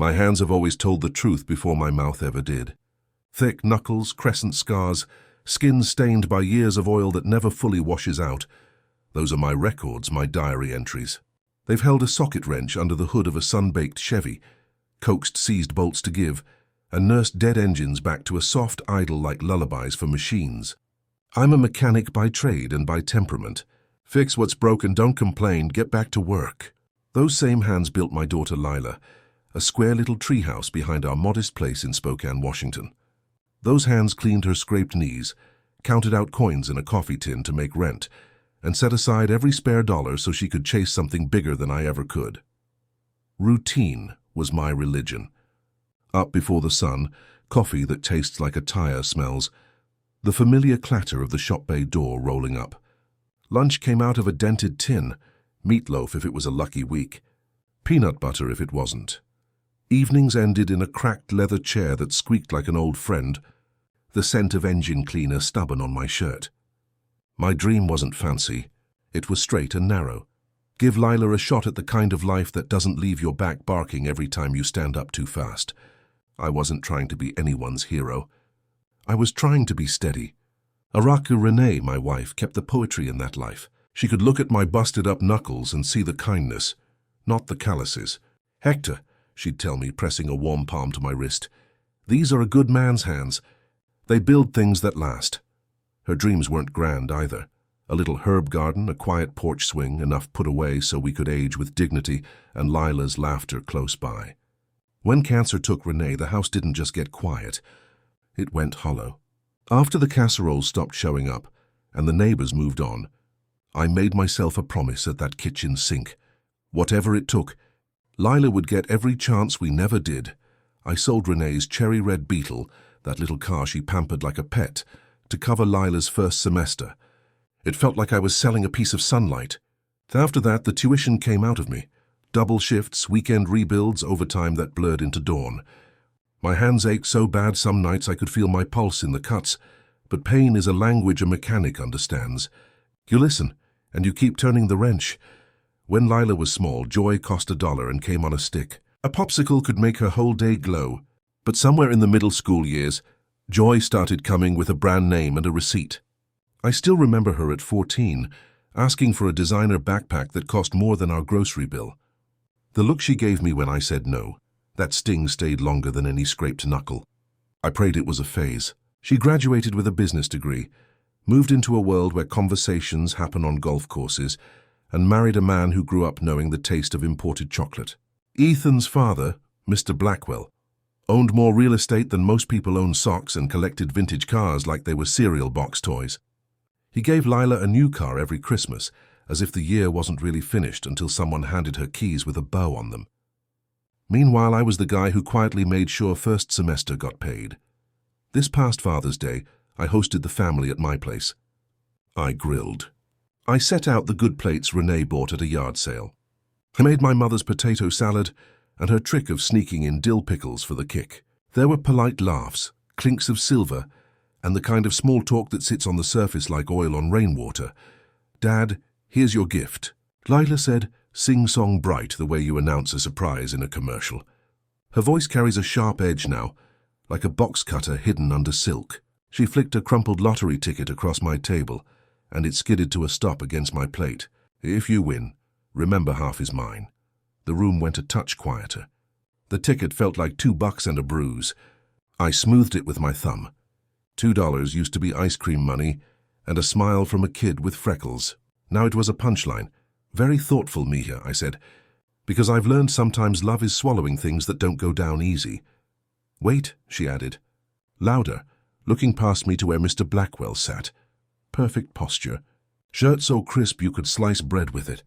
My hands have always told the truth before my mouth ever did. Thick knuckles, crescent scars, skin stained by years of oil that never fully washes out. Those are my records, my diary entries. They've held a socket wrench under the hood of a sun-baked Chevy, coaxed seized bolts to give, and nursed dead engines back to a soft idle like lullabies for machines. I'm a mechanic by trade and by temperament. Fix what's broken, don't complain, get back to work. Those same hands built my daughter Lila, a square little treehouse behind our modest place in Spokane, Washington. Those hands cleaned her scraped knees, counted out coins in a coffee tin to make rent, and set aside every spare dollar so she could chase something bigger than I ever could. Routine was my religion. Up before the sun, coffee that tastes like a tire smells, the familiar clatter of the shop bay door rolling up. Lunch came out of a dented tin, meatloaf if it was a lucky week, peanut butter if it wasn't. Evenings ended in a cracked leather chair that squeaked like an old friend, the scent of engine cleaner stubborn on my shirt. My dream wasn't fancy. It was straight and narrow. Give Lila a shot at the kind of life that doesn't leave your back barking every time you stand up too fast. I wasn't trying to be anyone's hero. I was trying to be steady. Araku Renee, my wife, kept the poetry in that life. She could look at my busted-up knuckles and see the kindness, not the calluses. "Hector," she'd tell me, pressing a warm palm to my wrist, "these are a good man's hands. They build things that last." Her dreams weren't grand either. A little herb garden, a quiet porch swing, enough put away so we could age with dignity, and Lila's laughter close by. When cancer took Renee, the house didn't just get quiet. It went hollow. After the casseroles stopped showing up, and the neighbors moved on, I made myself a promise at that kitchen sink. Whatever it took, Lila would get every chance we never did. I sold Renee's cherry red Beetle, that little car she pampered like a pet, to cover Lila's first semester. It felt like I was selling a piece of sunlight. After that, the tuition came out of me. Double shifts, weekend rebuilds, overtime that blurred into dawn. My hands ached so bad some nights I could feel my pulse in the cuts, but pain is a language a mechanic understands. You listen, and you keep turning the wrench. When Lila was small, joy cost $1 and came on a stick. A popsicle could make her whole day glow, but somewhere in the middle school years, joy started coming with a brand name and a receipt. I still remember her at 14, asking for a designer backpack that cost more than our grocery bill. The look she gave me when I said no, that sting stayed longer than any scraped knuckle. I prayed it was a phase. She graduated with a business degree, moved into a world where conversations happen on golf courses, and married a man who grew up knowing the taste of imported chocolate. Ethan's father, Mr. Blackwell, owned more real estate than most people own socks and collected vintage cars like they were cereal box toys. He gave Lila a new car every Christmas, as if the year wasn't really finished until someone handed her keys with a bow on them. Meanwhile, I was the guy who quietly made sure first semester got paid. This past Father's Day, I hosted the family at my place. I grilled. I set out the good plates Renee bought at a yard sale. I made my mother's potato salad and her trick of sneaking in dill pickles for the kick. There were polite laughs, clinks of silver, and the kind of small talk that sits on the surface like oil on rainwater. "Dad, here's your gift." Lila said, sing-song bright the way you announce a surprise in a commercial. Her voice carries a sharp edge now, like a box cutter hidden under silk. She flicked a crumpled lottery ticket across my table, and it skidded to a stop against my plate. "If you win, remember half is mine." The room went a touch quieter. The ticket felt like $2 and a bruise. I smoothed it with my thumb. $2 used to be ice cream money and a smile from a kid with freckles. Now it was a punchline. "Very thoughtful, Mia," I said, "because I've learned sometimes love is swallowing things that don't go down easy." "Wait," she added, louder, looking past me to where Mr. Blackwell sat. Perfect posture. Shirt so crisp you could slice bread with it.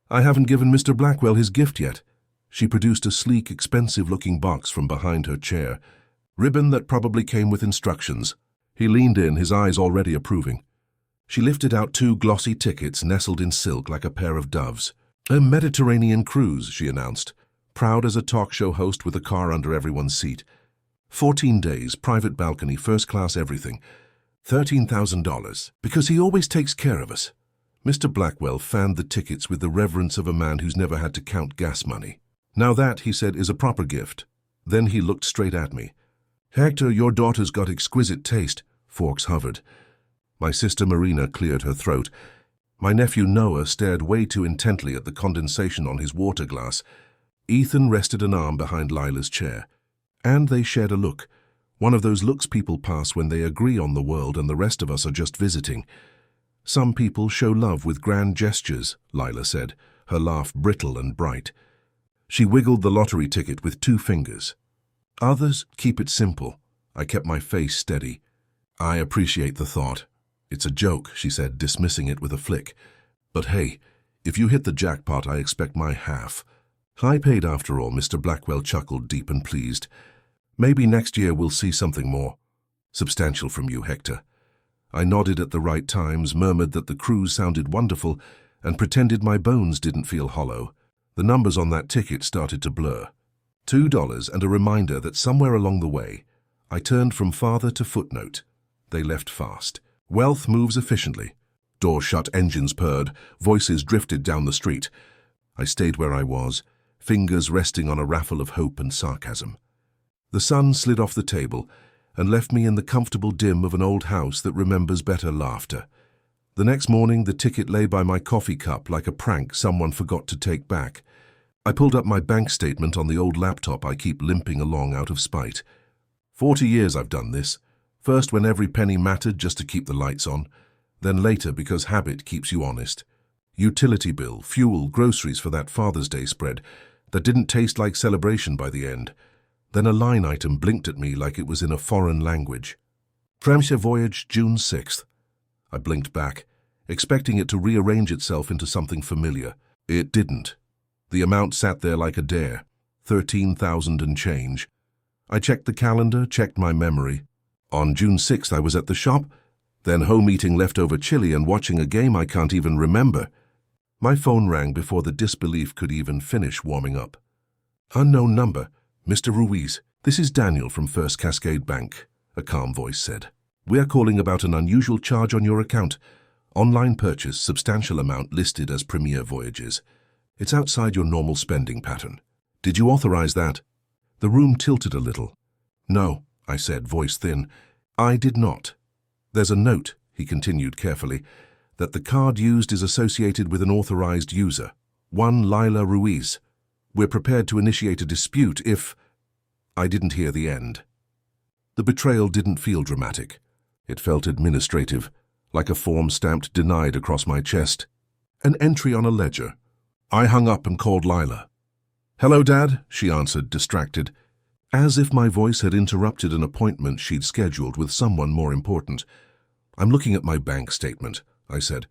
"I haven't given Mr. Blackwell his gift yet." She produced a sleek, expensive-looking box from behind her chair. Ribbon that probably came with instructions. He leaned in, his eyes already approving. She lifted out 2 glossy tickets nestled in silk like a pair of doves. "A Mediterranean cruise," she announced, proud as a talk show host with a car under everyone's seat. 14 days, private balcony, first class everything. $13,000, because he always takes care of us. Mr. Blackwell fanned the tickets with the reverence of a man who's never had to count gas money. Now that, he said, is a proper gift. Then he looked straight at me. Hector, your daughter's got exquisite taste. Forks hovered. My sister Marina cleared her throat. My nephew Noah stared way too intently at the condensation on his water glass. Ethan rested an arm behind Lila's chair. And they shared a look. One of those looks people pass when they agree on the world and the rest of us are just visiting. Some people show love with grand gestures, Lila said, her laugh brittle and bright. She wiggled the lottery ticket with 2 fingers. Others keep it simple. I kept my face steady. I appreciate the thought. It's a joke, she said, dismissing it with a flick. But hey, if you hit the jackpot, I expect my half. High paid after all, Mr. Blackwell chuckled, deep and pleased. Maybe next year we'll see something more substantial from you, Hector. I nodded at the right times, murmured that the cruise sounded wonderful, and pretended my bones didn't feel hollow. The numbers on that ticket started to blur. $2 and a reminder that somewhere along the way, I turned from father to footnote. They left fast. Wealth moves efficiently. Doors shut, engines purred, voices drifted down the street. I stayed where I was, fingers resting on a raffle of hope and sarcasm. The sun slid off the table and left me in the comfortable dim of an old house that remembers better laughter. The next morning, the ticket lay by my coffee cup like a prank someone forgot to take back. I pulled up my bank statement on the old laptop I keep limping along out of spite. 40 years I've done this. First when every penny mattered just to keep the lights on, then later because habit keeps you honest. Utility bill, fuel, groceries for that Father's Day spread that didn't taste like celebration by the end. Then a line item blinked at me like it was in a foreign language. Premiere voyage, June 6th. I blinked back, expecting it to rearrange itself into something familiar. It didn't. The amount sat there like a dare, 13,000 and change. I checked the calendar, checked my memory. On June 6th I was at the shop, then home eating leftover chili and watching a game I can't even remember. My phone rang before the disbelief could even finish warming up. Unknown number. Mr. Ruiz, this is Daniel from First Cascade Bank, a calm voice said. We are calling about an unusual charge on your account. Online purchase, substantial amount listed as Premier Voyages. It's outside your normal spending pattern. Did you authorize that? The room tilted a little. No, I said, voice thin. I did not. There's a note, he continued carefully, that the card used is associated with an authorized user, one Lila Ruiz. We're prepared to initiate a dispute if... I didn't hear the end. The betrayal didn't feel dramatic. It felt administrative, like a form stamped denied across my chest. An entry on a ledger. I hung up and called Lila. Hello, Dad, she answered, distracted, as if my voice had interrupted an appointment she'd scheduled with someone more important. I'm looking at my bank statement, I said.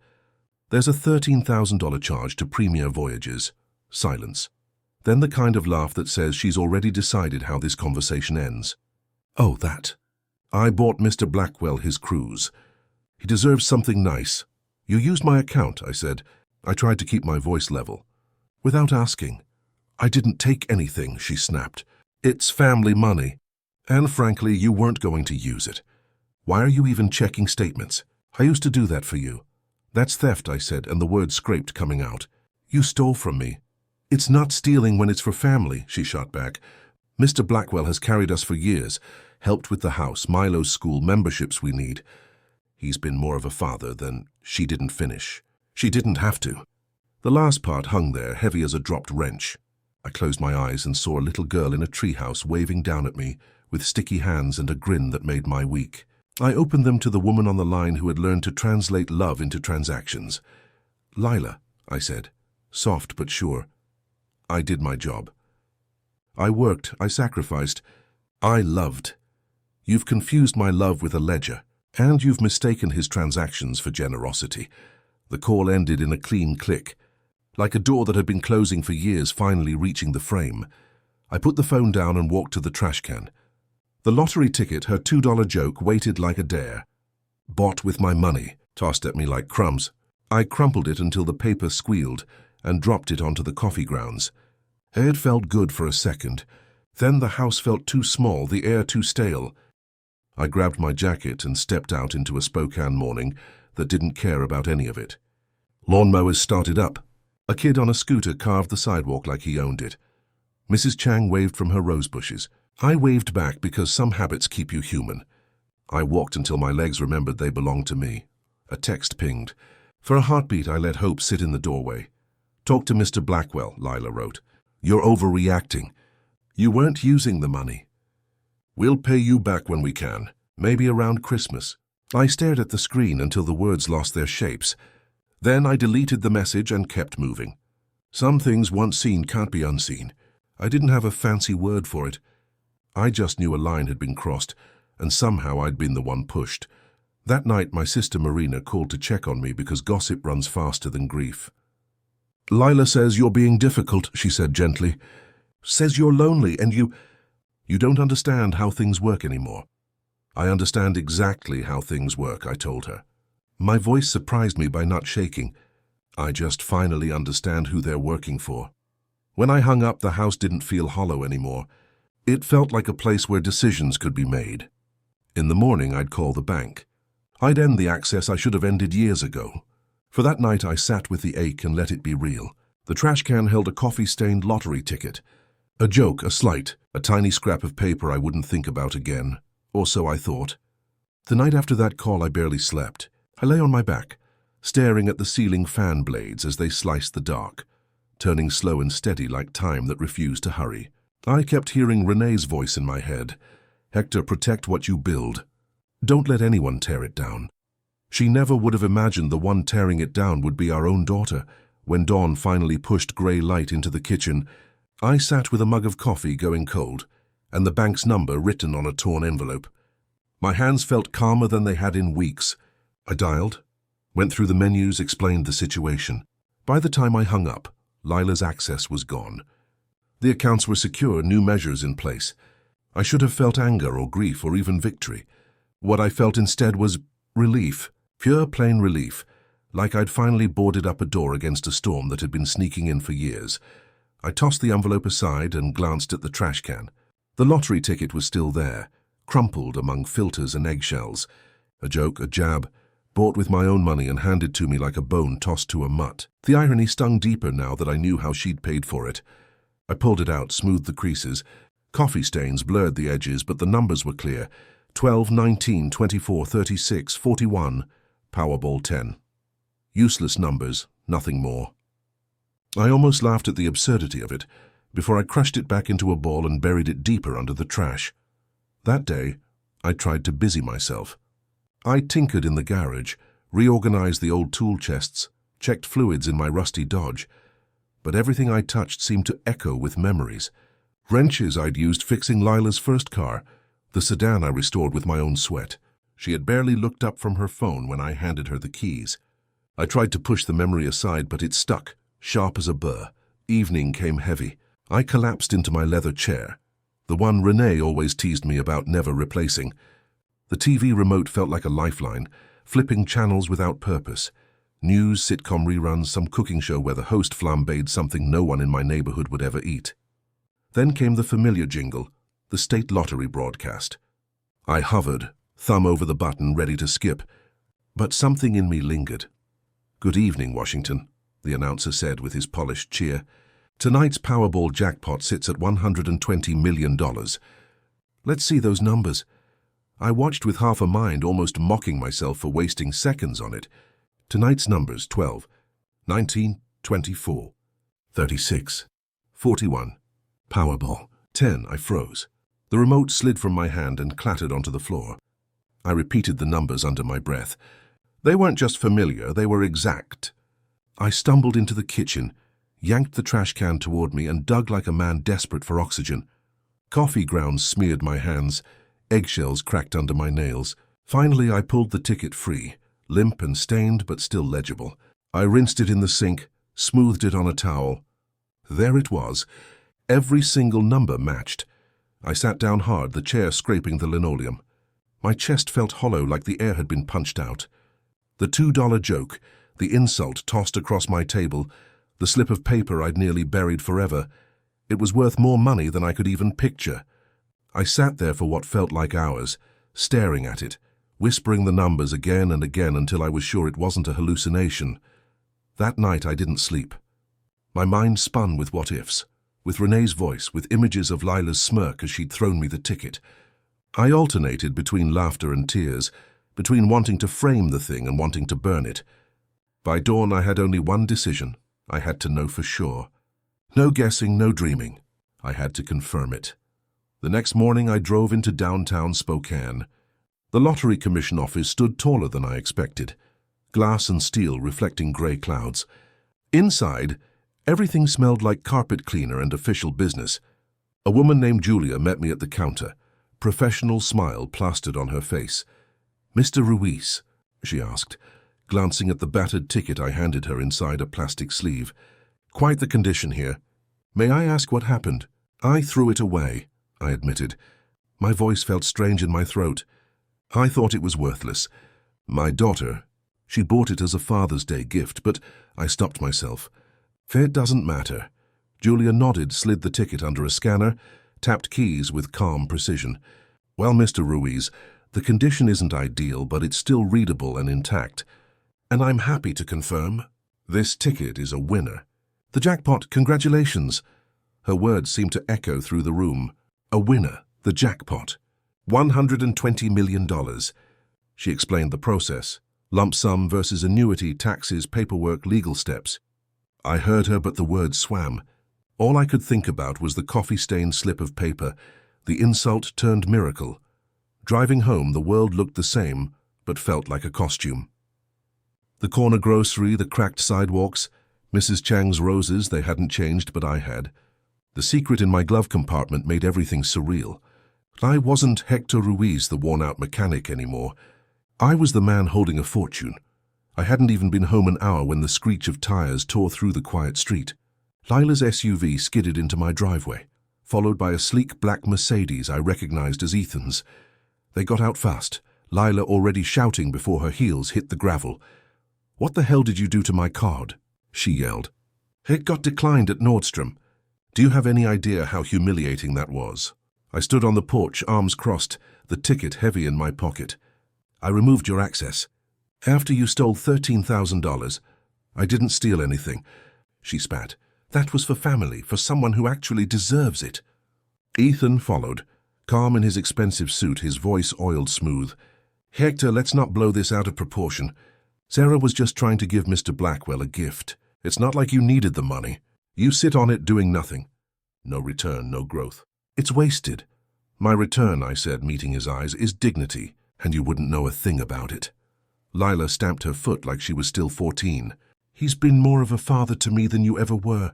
There's a $13,000 charge to Premier Voyages. Silence. Then the kind of laugh that says she's already decided how this conversation ends. Oh, that. I bought Mr. Blackwell his cruise. He deserves something nice. You used my account, I said. I tried to keep my voice level. Without asking. I didn't take anything, she snapped. It's family money. And frankly, you weren't going to use it. Why are you even checking statements? I used to do that for you. That's theft, I said, and the word scraped coming out. You stole from me. It's not stealing when it's for family, she shot back. Mr. Blackwell has carried us for years, helped with the house, Milo's school, memberships we need. He's been more of a father than she didn't finish. She didn't have to. The last part hung there, heavy as a dropped wrench. I closed my eyes and saw a little girl in a treehouse waving down at me, with sticky hands and a grin that made my week. I opened them to the woman on the line who had learned to translate love into transactions. Lila, I said, soft but sure. I did my job. I worked, I sacrificed, I loved. You've confused my love with a ledger, and you've mistaken his transactions for generosity. The call ended in a clean click, like a door that had been closing for years finally reaching the frame. I put the phone down and walked to the trash can. The lottery ticket, her $2 joke, waited like a dare. Bought with my money, tossed at me like crumbs. I crumpled it until the paper squealed and dropped it onto the coffee grounds. It felt good for a second. Then the house felt too small, the air too stale. I grabbed my jacket and stepped out into a Spokane morning that didn't care about any of it. Lawnmowers started up. A kid on a scooter carved the sidewalk like he owned it. Mrs. Chang waved from her rose bushes. I waved back because some habits keep you human. I walked until my legs remembered they belonged to me. A text pinged. For a heartbeat, I let Hope sit in the doorway. "Talk to Mr. Blackwell," Lila wrote. "You're overreacting. You weren't using the money. We'll pay you back when we can, maybe around Christmas." I stared at the screen until the words lost their shapes. Then I deleted the message and kept moving. Some things once seen can't be unseen. I didn't have a fancy word for it. I just knew a line had been crossed, and somehow I'd been the one pushed. That night, my sister Marina called to check on me because gossip runs faster than grief. "Lila says you're being difficult," she said gently. "Says you're lonely and you don't understand how things work anymore." "I understand exactly how things work," I told her. My voice surprised me by not shaking. I just finally understand who they're working for. When I hung up, the house didn't feel hollow anymore. It felt like a place where decisions could be made. In the morning, I'd call the bank. I'd end the access I should have ended years ago. For that night, I sat with the ache and let it be real. The trash can held a coffee-stained lottery ticket. A joke, a slight, a tiny scrap of paper I wouldn't think about again. Or so I thought. The night after that call, I barely slept. I lay on my back, staring at the ceiling fan blades as they sliced the dark, turning slow and steady like time that refused to hurry. I kept hearing Renee's voice in my head. "Hector, protect what you build. Don't let anyone tear it down." She never would have imagined the one tearing it down would be our own daughter. When dawn finally pushed grey light into the kitchen, I sat with a mug of coffee going cold, and the bank's number written on a torn envelope. My hands felt calmer than they had in weeks. I dialed, went through the menus, explained the situation. By the time I hung up, Lila's access was gone. The accounts were secure, new measures in place. I should have felt anger or grief or even victory. What I felt instead was relief, pure plain relief, like I'd finally boarded up a door against a storm that had been sneaking in for years. I tossed the envelope aside and glanced at the trash can. The lottery ticket was still there, crumpled among filters and eggshells. A joke, a jab, bought with my own money and handed to me like a bone tossed to a mutt. The irony stung deeper now that I knew how she'd paid for it. I pulled it out, smoothed the creases. Coffee stains blurred the edges, but the numbers were clear. 12, 19, 24, 36, 41, Powerball 10. Useless numbers, nothing more. I almost laughed at the absurdity of it, before I crushed it back into a ball and buried it deeper under the trash. That day, I tried to busy myself. I tinkered in the garage, reorganized the old tool chests, checked fluids in my rusty Dodge. But everything I touched seemed to echo with memories. Wrenches I'd used fixing Lila's first car, the sedan I restored with my own sweat. She had barely looked up from her phone when I handed her the keys. I tried to push the memory aside, but it stuck, sharp as a burr. Evening came heavy. I collapsed into my leather chair, the one Renee always teased me about never replacing. The TV remote felt like a lifeline, flipping channels without purpose. News, sitcom reruns, some cooking show where the host flambéed something no one in my neighborhood would ever eat. Then came the familiar jingle, the state lottery broadcast. I hovered, thumb over the button, ready to skip, but something in me lingered. "Good evening, Washington," the announcer said with his polished cheer. "Tonight's Powerball jackpot sits at $120 million. Let's see those numbers." I watched with half a mind, almost mocking myself for wasting seconds on it. Tonight's numbers: 12, 19, 24, 36, 41. Powerball 10. I froze. The remote slid from my hand and clattered onto the floor. I repeated the numbers under my breath. They weren't just familiar, they were exact. I stumbled into the kitchen, yanked the trash can toward me, and dug like a man desperate for oxygen. Coffee grounds smeared my hands, eggshells cracked under my nails. Finally, I pulled the ticket free, limp and stained but still legible. I rinsed it in the sink, smoothed it on a towel. There it was. Every single number matched. I sat down hard, the chair scraping the linoleum. My chest felt hollow, like the air had been punched out. The $2 joke, the insult tossed across my table, the slip of paper I'd nearly buried forever. It was worth more money than I could even picture. I sat there for what felt like hours, staring at it, whispering the numbers again and again until I was sure it wasn't a hallucination. That night I didn't sleep. My mind spun with what-ifs. with Renee's voice, with images of Lila's smirk as she'd thrown me the ticket. I alternated between laughter and tears, between wanting to frame the thing and wanting to burn it. By dawn, I had only one decision. I had to know for sure. No guessing, no dreaming. I had to confirm it. The next morning, I drove into downtown Spokane. The Lottery Commission office stood taller than I expected, glass and steel reflecting grey clouds. Inside, everything smelled like carpet cleaner and official business. A woman named Julia met me at the counter, professional smile plastered on her face. "Mr. Ruiz?" she asked, glancing at the battered ticket I handed her inside a plastic sleeve. "Quite the condition here. May I ask what happened?" "I threw it away," I admitted. My voice felt strange in my throat. I thought it was worthless. My daughter, she bought it as a Father's Day gift, but I stopped myself. "It doesn't matter." Julia nodded, slid the ticket under a scanner, tapped keys with calm precision. "Well, Mr. Ruiz, the condition isn't ideal, but it's still readable and intact. And I'm happy to confirm, this ticket is a winner. The jackpot, congratulations." Her words seemed to echo through the room. A winner, the jackpot. $120 million. She explained the process. Lump sum versus annuity, taxes, paperwork, legal steps. I heard her, but the words swam. All I could think about was the coffee-stained slip of paper, the insult turned miracle. Driving home, the world looked the same, but felt like a costume. The corner grocery, the cracked sidewalks, Mrs. Chang's roses, they hadn't changed, but I had. The secret in my glove compartment made everything surreal. I wasn't Hector Ruiz, the worn-out mechanic, anymore. I was the man holding a fortune. I hadn't even been home an hour when the screech of tires tore through the quiet street. Lila's SUV skidded into my driveway, followed by a sleek black Mercedes I recognized as Ethan's. They got out fast, Lila already shouting before her heels hit the gravel. "What the hell did you do to my card?" she yelled. "It got declined at Nordstrom. Do you have any idea how humiliating that was?" I stood on the porch, arms crossed, the ticket heavy in my pocket. "I removed your access. After you stole $13,000. I didn't steal anything," she spat. "That was for family, for someone who actually deserves it." Ethan followed, calm in his expensive suit, his voice oiled smooth. "Hector, let's not blow this out of proportion. Sarah was just trying to give Mr. Blackwell a gift. It's not like you needed the money. You sit on it doing nothing. No return, no growth. It's wasted." "My return," I said, meeting his eyes, "is dignity, and you wouldn't know a thing about it." Lila stamped her foot like she was still 14. "He's been more of a father to me than you ever were.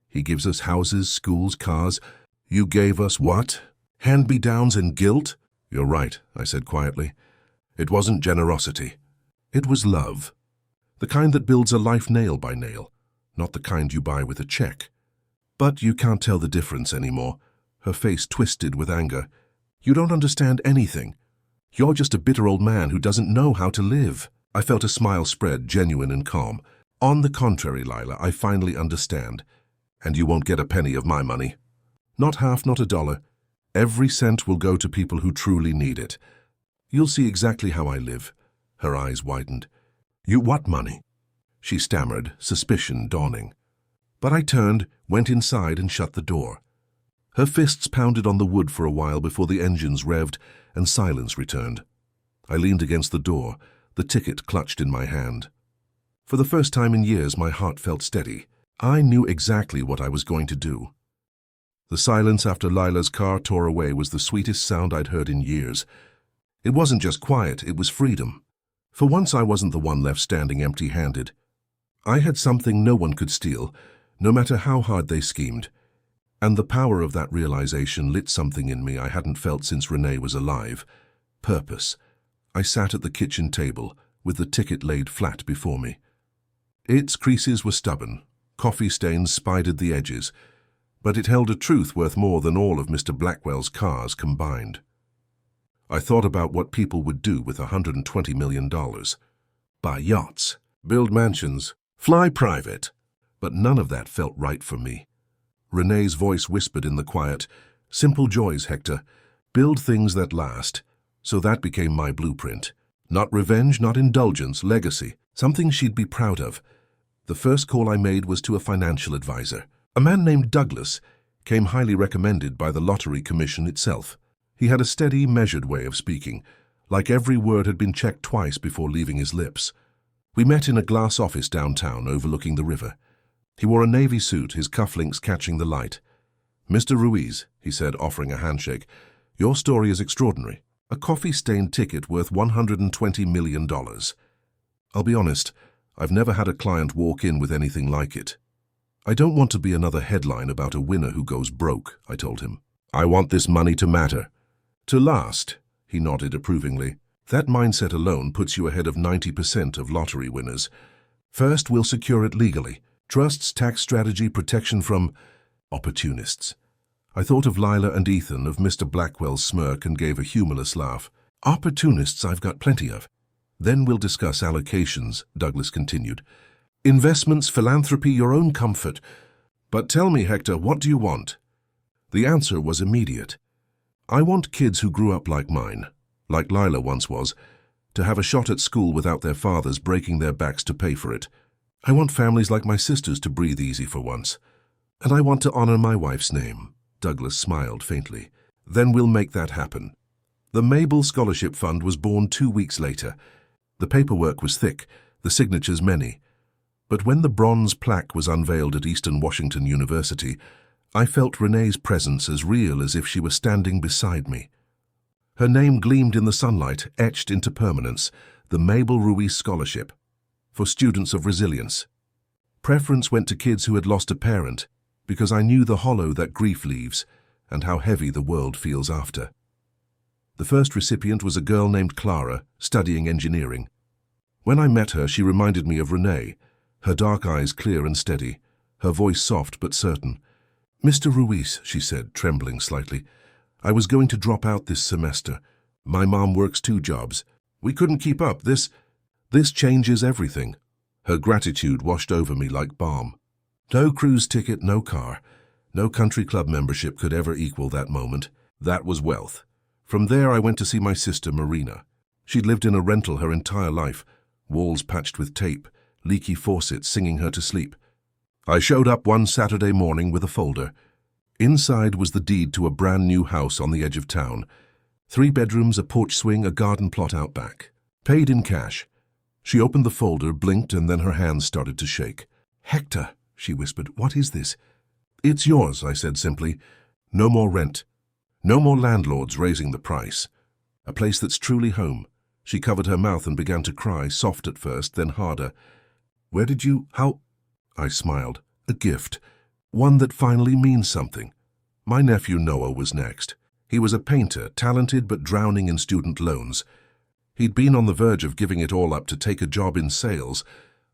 He gives us houses, schools, cars. You gave us what? Hand-me-downs and guilt?" "You're right," I said quietly. "It wasn't generosity. It was love. The kind that builds a life nail by nail, not the kind you buy with a check." "But you can't tell the difference anymore." Her face twisted with anger. "You don't understand anything. You're just a bitter old man who doesn't know how to live." I felt a smile spread, genuine and calm. "On the contrary, Lila, I finally understand. And you won't get a penny of my money. Not half, not a dollar. Every cent will go to people who truly need it. You'll see exactly how I live." Her eyes widened. "You what money?" she stammered, suspicion dawning. But I turned, went inside and shut the door. Her fists pounded on the wood for a while before the engines revved and silence returned. I leaned against the door, the ticket clutched in my hand. For the first time in years, my heart felt steady. I knew exactly what I was going to do. The silence after Lila's car tore away was the sweetest sound I'd heard in years. It wasn't just quiet, it was freedom. For once I wasn't the one left standing empty-handed. I had something no one could steal, no matter how hard they schemed. And the power of that realization lit something in me I hadn't felt since Renee was alive. Purpose. I sat at the kitchen table, with the ticket laid flat before me. Its creases were stubborn, coffee stains spidered the edges, but it held a truth worth more than all of Mr. Blackwell's cars combined. I thought about what people would do with $120 million. Buy yachts, build mansions, fly private. But none of that felt right for me. Renee's voice whispered in the quiet, "Simple joys, Hector. Build things that last." So that became my blueprint. Not revenge, not indulgence, legacy. Something she'd be proud of. The first call I made was to a financial advisor. A man named Douglas. came highly recommended by the Lottery Commission itself. He had a steady, measured way of speaking, like every word had been checked twice before leaving his lips. We met in a glass office downtown overlooking the river. He wore a navy suit, his cufflinks catching the light. "Mr. Ruiz," he said, offering a handshake, "your story is extraordinary. A coffee-stained ticket worth $120 million. I'll be honest, I've never had a client walk in with anything like it. I don't want to be another headline about a winner who goes broke," I told him. "I want this money to matter. To last," he nodded approvingly. "That mindset alone puts you ahead of 90% of lottery winners. First, we'll secure it legally. Trusts, tax strategy, protection from opportunists." I thought of Lila and Ethan, of Mr. Blackwell's smirk, and gave a humorless laugh. "Opportunists I've got plenty of." "Then we'll discuss allocations," Douglas continued. "Investments, philanthropy, your own comfort. But tell me, Hector, what do you want?" The answer was immediate. I want kids who grew up like mine, like Lila once was, to have a shot at school without their fathers breaking their backs to pay for it. I want families like my sister's to breathe easy for once. And I want to honor my wife's name. Douglas smiled faintly. "Then we'll make that happen." The Mabel Scholarship Fund was born 2 weeks later. The paperwork was thick, the signatures many. But when the bronze plaque was unveiled at Eastern Washington University, I felt Renee's presence as real as if she were standing beside me. Her name gleamed in the sunlight, etched into permanence, the Mabel Ruiz Scholarship, for students of resilience. Preference went to kids who had lost a parent, because I knew the hollow that grief leaves and how heavy the world feels after. The first recipient was a girl named Clara, studying engineering. When I met her, she reminded me of Renee, her dark eyes clear and steady, her voice soft but certain. "Mr. Ruiz," she said, trembling slightly, "I was going to drop out this semester. My mom works 2 jobs. We couldn't keep up. This changes everything." Her gratitude washed over me like balm. No cruise ticket, no car, no country club membership could ever equal that moment. That was wealth. From there I went to see my sister Marina. She'd lived in a rental her entire life, walls patched with tape, leaky faucets singing her to sleep. I showed up one Saturday morning with a folder. Inside was the deed to a brand new house on the edge of town. 3 bedrooms, a porch swing, a garden plot out back. Paid in cash. She opened the folder, blinked, and then her hands started to shake. "Hector," she whispered, "what is this?" "It's yours," I said simply. "No more rent. No more landlords raising the price. A place that's truly home." She covered her mouth and began to cry, soft at first, then harder. "Where did you... how..." I smiled. "A gift. One that finally means something." My nephew Noah was next. He was a painter, talented but drowning in student loans. He'd been on the verge of giving it all up to take a job in sales,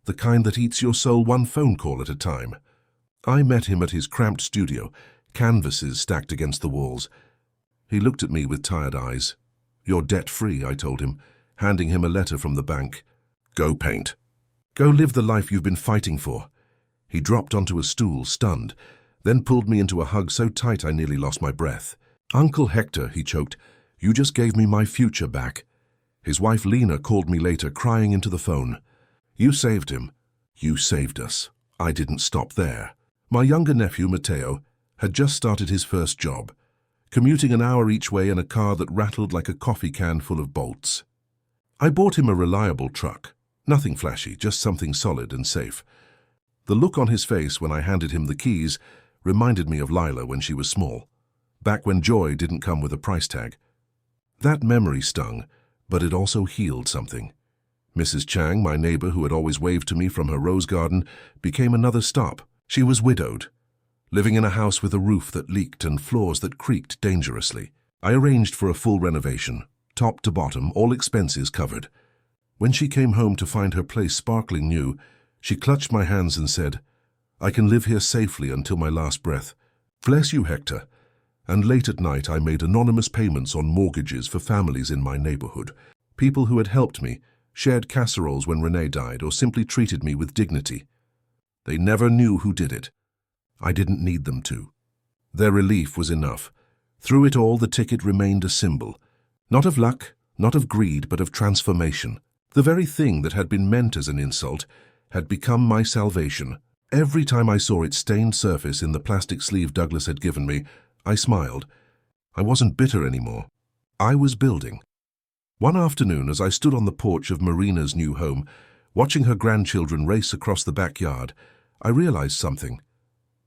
the kind that eats your soul one phone call at a time. I met him at his cramped studio, canvases stacked against the walls. He looked at me with tired eyes. "You're debt-free," I told him, handing him a letter from the bank. "Go paint. Go live the life you've been fighting for." He dropped onto a stool, stunned, then pulled me into a hug so tight I nearly lost my breath. "Uncle Hector," he choked, "you just gave me my future back." His wife Lena called me later, crying into the phone. "You saved him. You saved us." I didn't stop there. My younger nephew, Mateo, had just started his first job, commuting an hour each way in a car that rattled like a coffee can full of bolts. I bought him a reliable truck. Nothing flashy, just something solid and safe. The look on his face when I handed him the keys reminded me of Lila when she was small, back when joy didn't come with a price tag. That memory stung, but it also healed something. Mrs. Chang, my neighbor who had always waved to me from her rose garden, became another stop. She was widowed, living in a house with a roof that leaked and floors that creaked dangerously. I arranged for a full renovation, top to bottom, all expenses covered. When she came home to find her place sparkling new, she clutched my hands and said, "I can live here safely until my last breath. Bless you, Hector." And late at night I made anonymous payments on mortgages for families in my neighborhood. People who had helped me, shared casseroles when Renee died, or simply treated me with dignity. They never knew who did it. I didn't need them to. Their relief was enough. Through it all, the ticket remained a symbol, not of luck, not of greed, but of transformation. The very thing that had been meant as an insult had become my salvation. Every time I saw its stained surface in the plastic sleeve Douglas had given me, I smiled. I wasn't bitter anymore. I was building. One afternoon, as I stood on the porch of Marina's new home, watching her grandchildren race across the backyard, I realized something.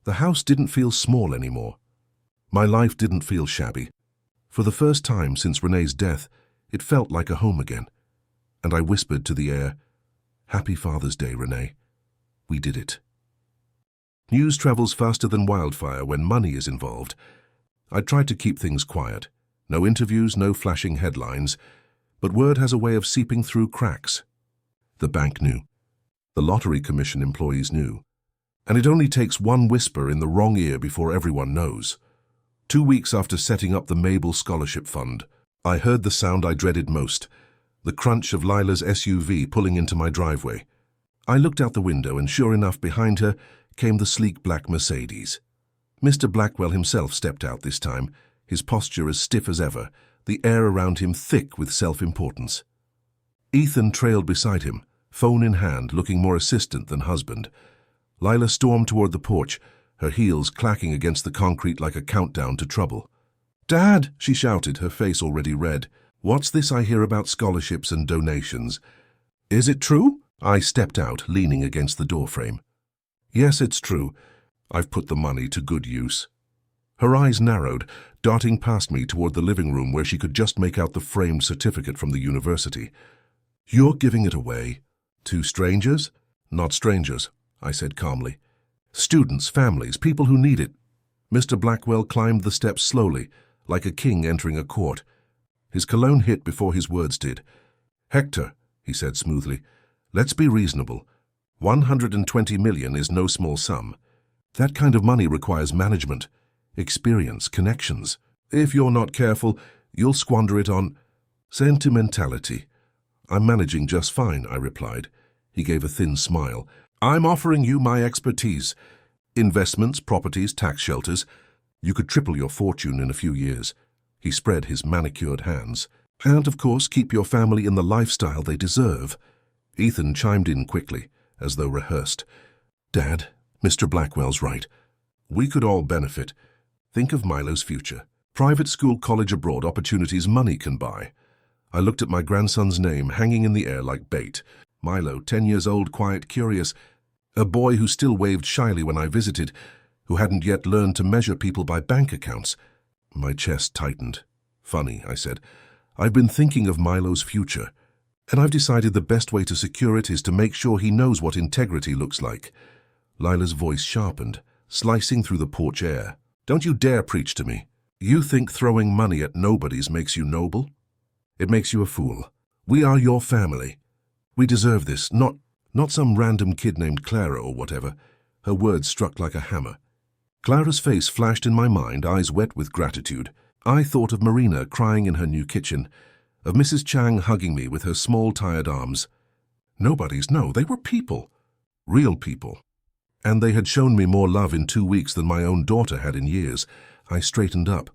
The house didn't feel small anymore. My life didn't feel shabby. For the first time since Renee's death, it felt like a home again. And I whispered to the air, "Happy Father's Day, Renee. We did it." News travels faster than wildfire when money is involved. I tried to keep things quiet. No interviews, no flashing headlines. But word has a way of seeping through cracks. The bank knew. The Lottery Commission employees knew. And it only takes one whisper in the wrong ear before everyone knows. 2 weeks after setting up the Mabel Scholarship Fund, I heard the sound I dreaded most, the crunch of Lila's SUV pulling into my driveway. I looked out the window and sure enough behind her came the sleek black Mercedes. Mr. Blackwell himself stepped out this time, his posture as stiff as ever, the air around him thick with self-importance. Ethan trailed beside him, phone in hand, looking more assistant than husband. Lila stormed toward the porch, her heels clacking against the concrete like a countdown to trouble. "Dad!" she shouted, her face already red. "What's this I hear about scholarships and donations? Is it true?" I stepped out, leaning against the doorframe. "Yes, it's true. I've put the money to good use." Her eyes narrowed, darting past me toward the living room where she could just make out the framed certificate from the university. "You're giving it away? To strangers?" "Not strangers," I said calmly. "Students, families, people who need it." Mr. Blackwell climbed the steps slowly, like a king entering a court. His cologne hit before his words did. "Hector," he said smoothly, "let's be reasonable. 120 million is no small sum. That kind of money requires management, experience, connections. If you're not careful, you'll squander it on sentimentality." "I'm managing just fine," I replied. He gave a thin smile. "I'm offering you my expertise. Investments, properties, tax shelters. You could triple your fortune in a few years." He spread his manicured hands. "And, of course, keep your family in the lifestyle they deserve." Ethan chimed in quickly, as though rehearsed. "Dad, Mr. Blackwell's right. We could all benefit. Think of Milo's future. Private school, college abroad, opportunities money can buy." I looked at my grandson's name hanging in the air like bait. Milo, 10 years old, quiet, curious. A boy who still waved shyly when I visited, who hadn't yet learned to measure people by bank accounts. My chest tightened. "Funny," I said. "I've been thinking of Milo's future, and I've decided the best way to secure it is to make sure he knows what integrity looks like." Lila's voice sharpened, slicing through the porch air. "Don't you dare preach to me. You think throwing money at nobodies makes you noble? It makes you a fool. We are your family. We deserve this, not some random kid named Clara or whatever." Her words struck like a hammer. Clara's face flashed in my mind, eyes wet with gratitude. I thought of Marina crying in her new kitchen, of Mrs. Chang hugging me with her small, tired arms. Nobodies, no, they were people. Real people. And they had shown me more love in 2 weeks than my own daughter had in years. I straightened up.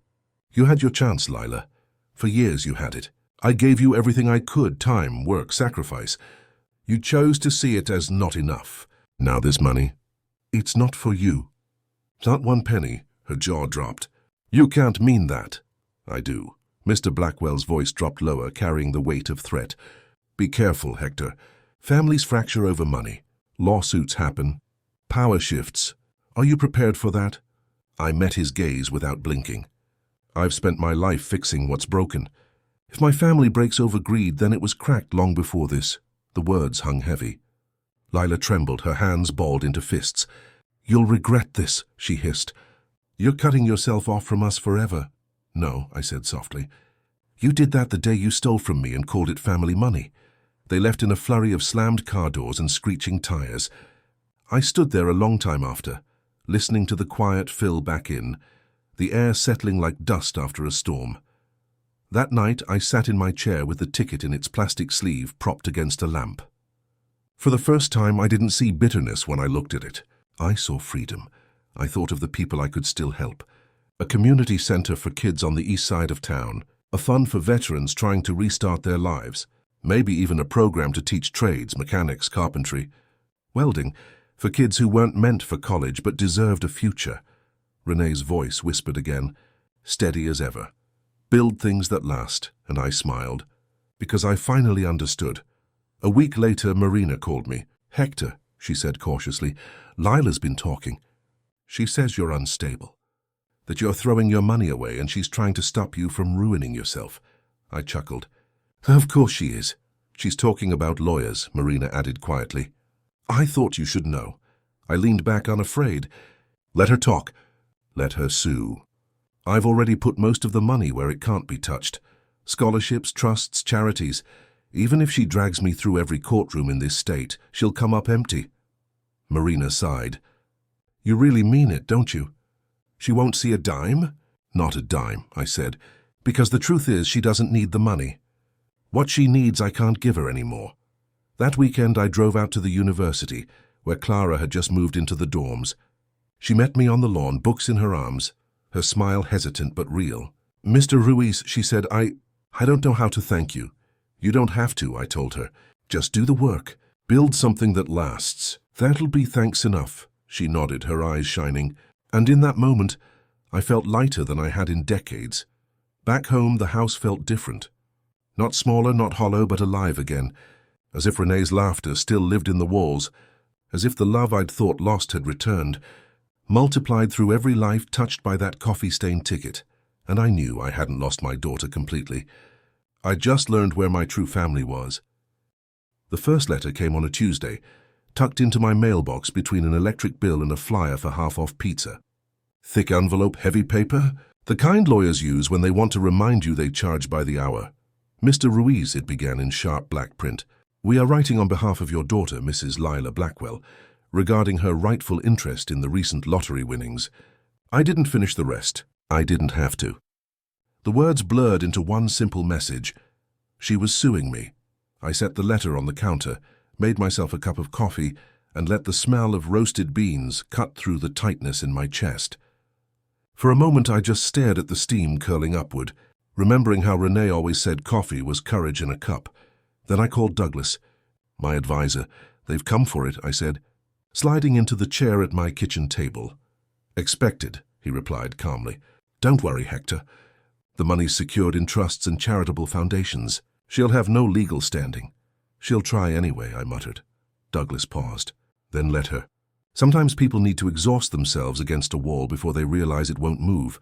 "You had your chance, Lila. For years you had it. I gave you everything I could, time, work, sacrifice. You chose to see it as not enough. Now this money, it's not for you." "Not one penny." Her jaw dropped. "You can't mean that." "I do." Mr. Blackwell's voice dropped lower, carrying the weight of threat. "Be careful, Hector. Families fracture over money. Lawsuits happen. Power shifts. Are you prepared for that?" I met his gaze without blinking. "I've spent my life fixing what's broken. If my family breaks over greed, then it was cracked long before this." The words hung heavy. Lila trembled, her hands balled into fists. "You'll regret this," she hissed. "You're cutting yourself off from us forever." "No," I said softly. "You did that the day you stole from me and called it family money." They left in a flurry of slammed car doors and screeching tires. I stood there a long time after, listening to the quiet fill back in, the air settling like dust after a storm. That night I sat in my chair with the ticket in its plastic sleeve propped against a lamp. For the first time I didn't see bitterness when I looked at it. I saw freedom. I thought of the people I could still help. A community center for kids on the east side of town, a fund for veterans trying to restart their lives, maybe even a program to teach trades, mechanics, carpentry, welding. For kids who weren't meant for college but deserved a future. Renee's voice whispered again, steady as ever. Build things that last, and I smiled, because I finally understood. A week later, Marina called me. Hector, she said cautiously, Lila's been talking. She says you're unstable, that you're throwing your money away and she's trying to stop you from ruining yourself. I chuckled. Of course she is. She's talking about lawyers, Marina added quietly. I thought you should know. I leaned back unafraid. Let her talk. Let her sue. I've already put most of the money where it can't be touched. Scholarships, trusts, charities. Even if she drags me through every courtroom in this state, she'll come up empty. Marina sighed. You really mean it, don't you? She won't see a dime? Not a dime, I said, because the truth is she doesn't need the money. What she needs I can't give her anymore. That weekend I drove out to the university, where Clara had just moved into the dorms. She met me on the lawn, books in her arms, her smile hesitant but real. Mr. Ruiz, she said, I don't know how to thank you. You don't have to, I told her. Just do the work. Build something that lasts. That'll be thanks enough. She nodded, her eyes shining. And in that moment, I felt lighter than I had in decades. Back home, the house felt different. Not smaller, not hollow, but alive again. As if Renee's laughter still lived in the walls. As if the love I'd thought lost had returned. Multiplied through every life touched by that coffee-stained ticket. And I knew I hadn't lost my daughter completely. I'd just learned where my true family was. The first letter came on a Tuesday, tucked into my mailbox between an electric bill and a flyer for half-off pizza. Thick envelope, heavy paper, the kind lawyers use when they want to remind you they charge by the hour. Mr. Ruiz, it began in sharp black print. We are writing on behalf of your daughter, Mrs. Lila Blackwell, regarding her rightful interest in the recent lottery winnings. I didn't finish the rest. I didn't have to. The words blurred into one simple message. She was suing me. I set the letter on the counter, made myself a cup of coffee, and let the smell of roasted beans cut through the tightness in my chest. For a moment I just stared at the steam curling upward, remembering how Renee always said coffee was courage in a cup. Then I called Douglas, my advisor. They've come for it, I said, sliding into the chair at my kitchen table. Expected, he replied calmly. Don't worry, Hector. The money's secured in trusts and charitable foundations. She'll have no legal standing. She'll try anyway, I muttered. Douglas paused. Then let her. Sometimes people need to exhaust themselves against a wall before they realize it won't move.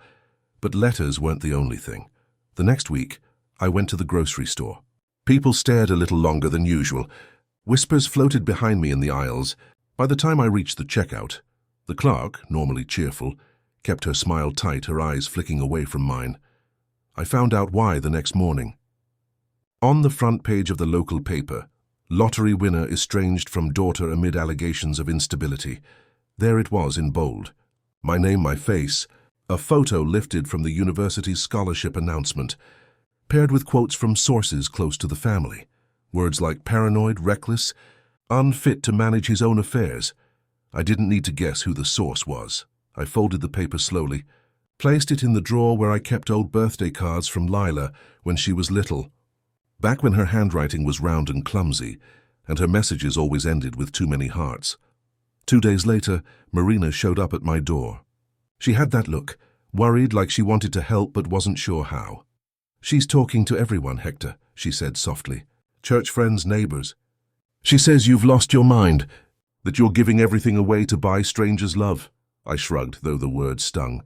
But letters weren't the only thing. The next week, I went to the grocery store. People stared a little longer than usual. Whispers floated behind me in the aisles. By the time I reached the checkout, the clerk, normally cheerful, kept her smile tight, her eyes flicking away from mine. I found out why the next morning. On the front page of the local paper, lottery winner estranged from daughter amid allegations of instability. There it was in bold. My name, my face, a photo lifted from the university's scholarship announcement, paired with quotes from sources close to the family. Words like paranoid, reckless, unfit to manage his own affairs. I didn't need to guess who the source was. I folded the paper slowly, placed it in the drawer where I kept old birthday cards from Lila when she was little. Back when her handwriting was round and clumsy, and her messages always ended with too many hearts. 2 days later, Marina showed up at my door. She had that look, worried like she wanted to help but wasn't sure how. She's talking to everyone, Hector, she said softly. Church friends, neighbors. She says you've lost your mind, that you're giving everything away to buy strangers' love. I shrugged, though the words stung.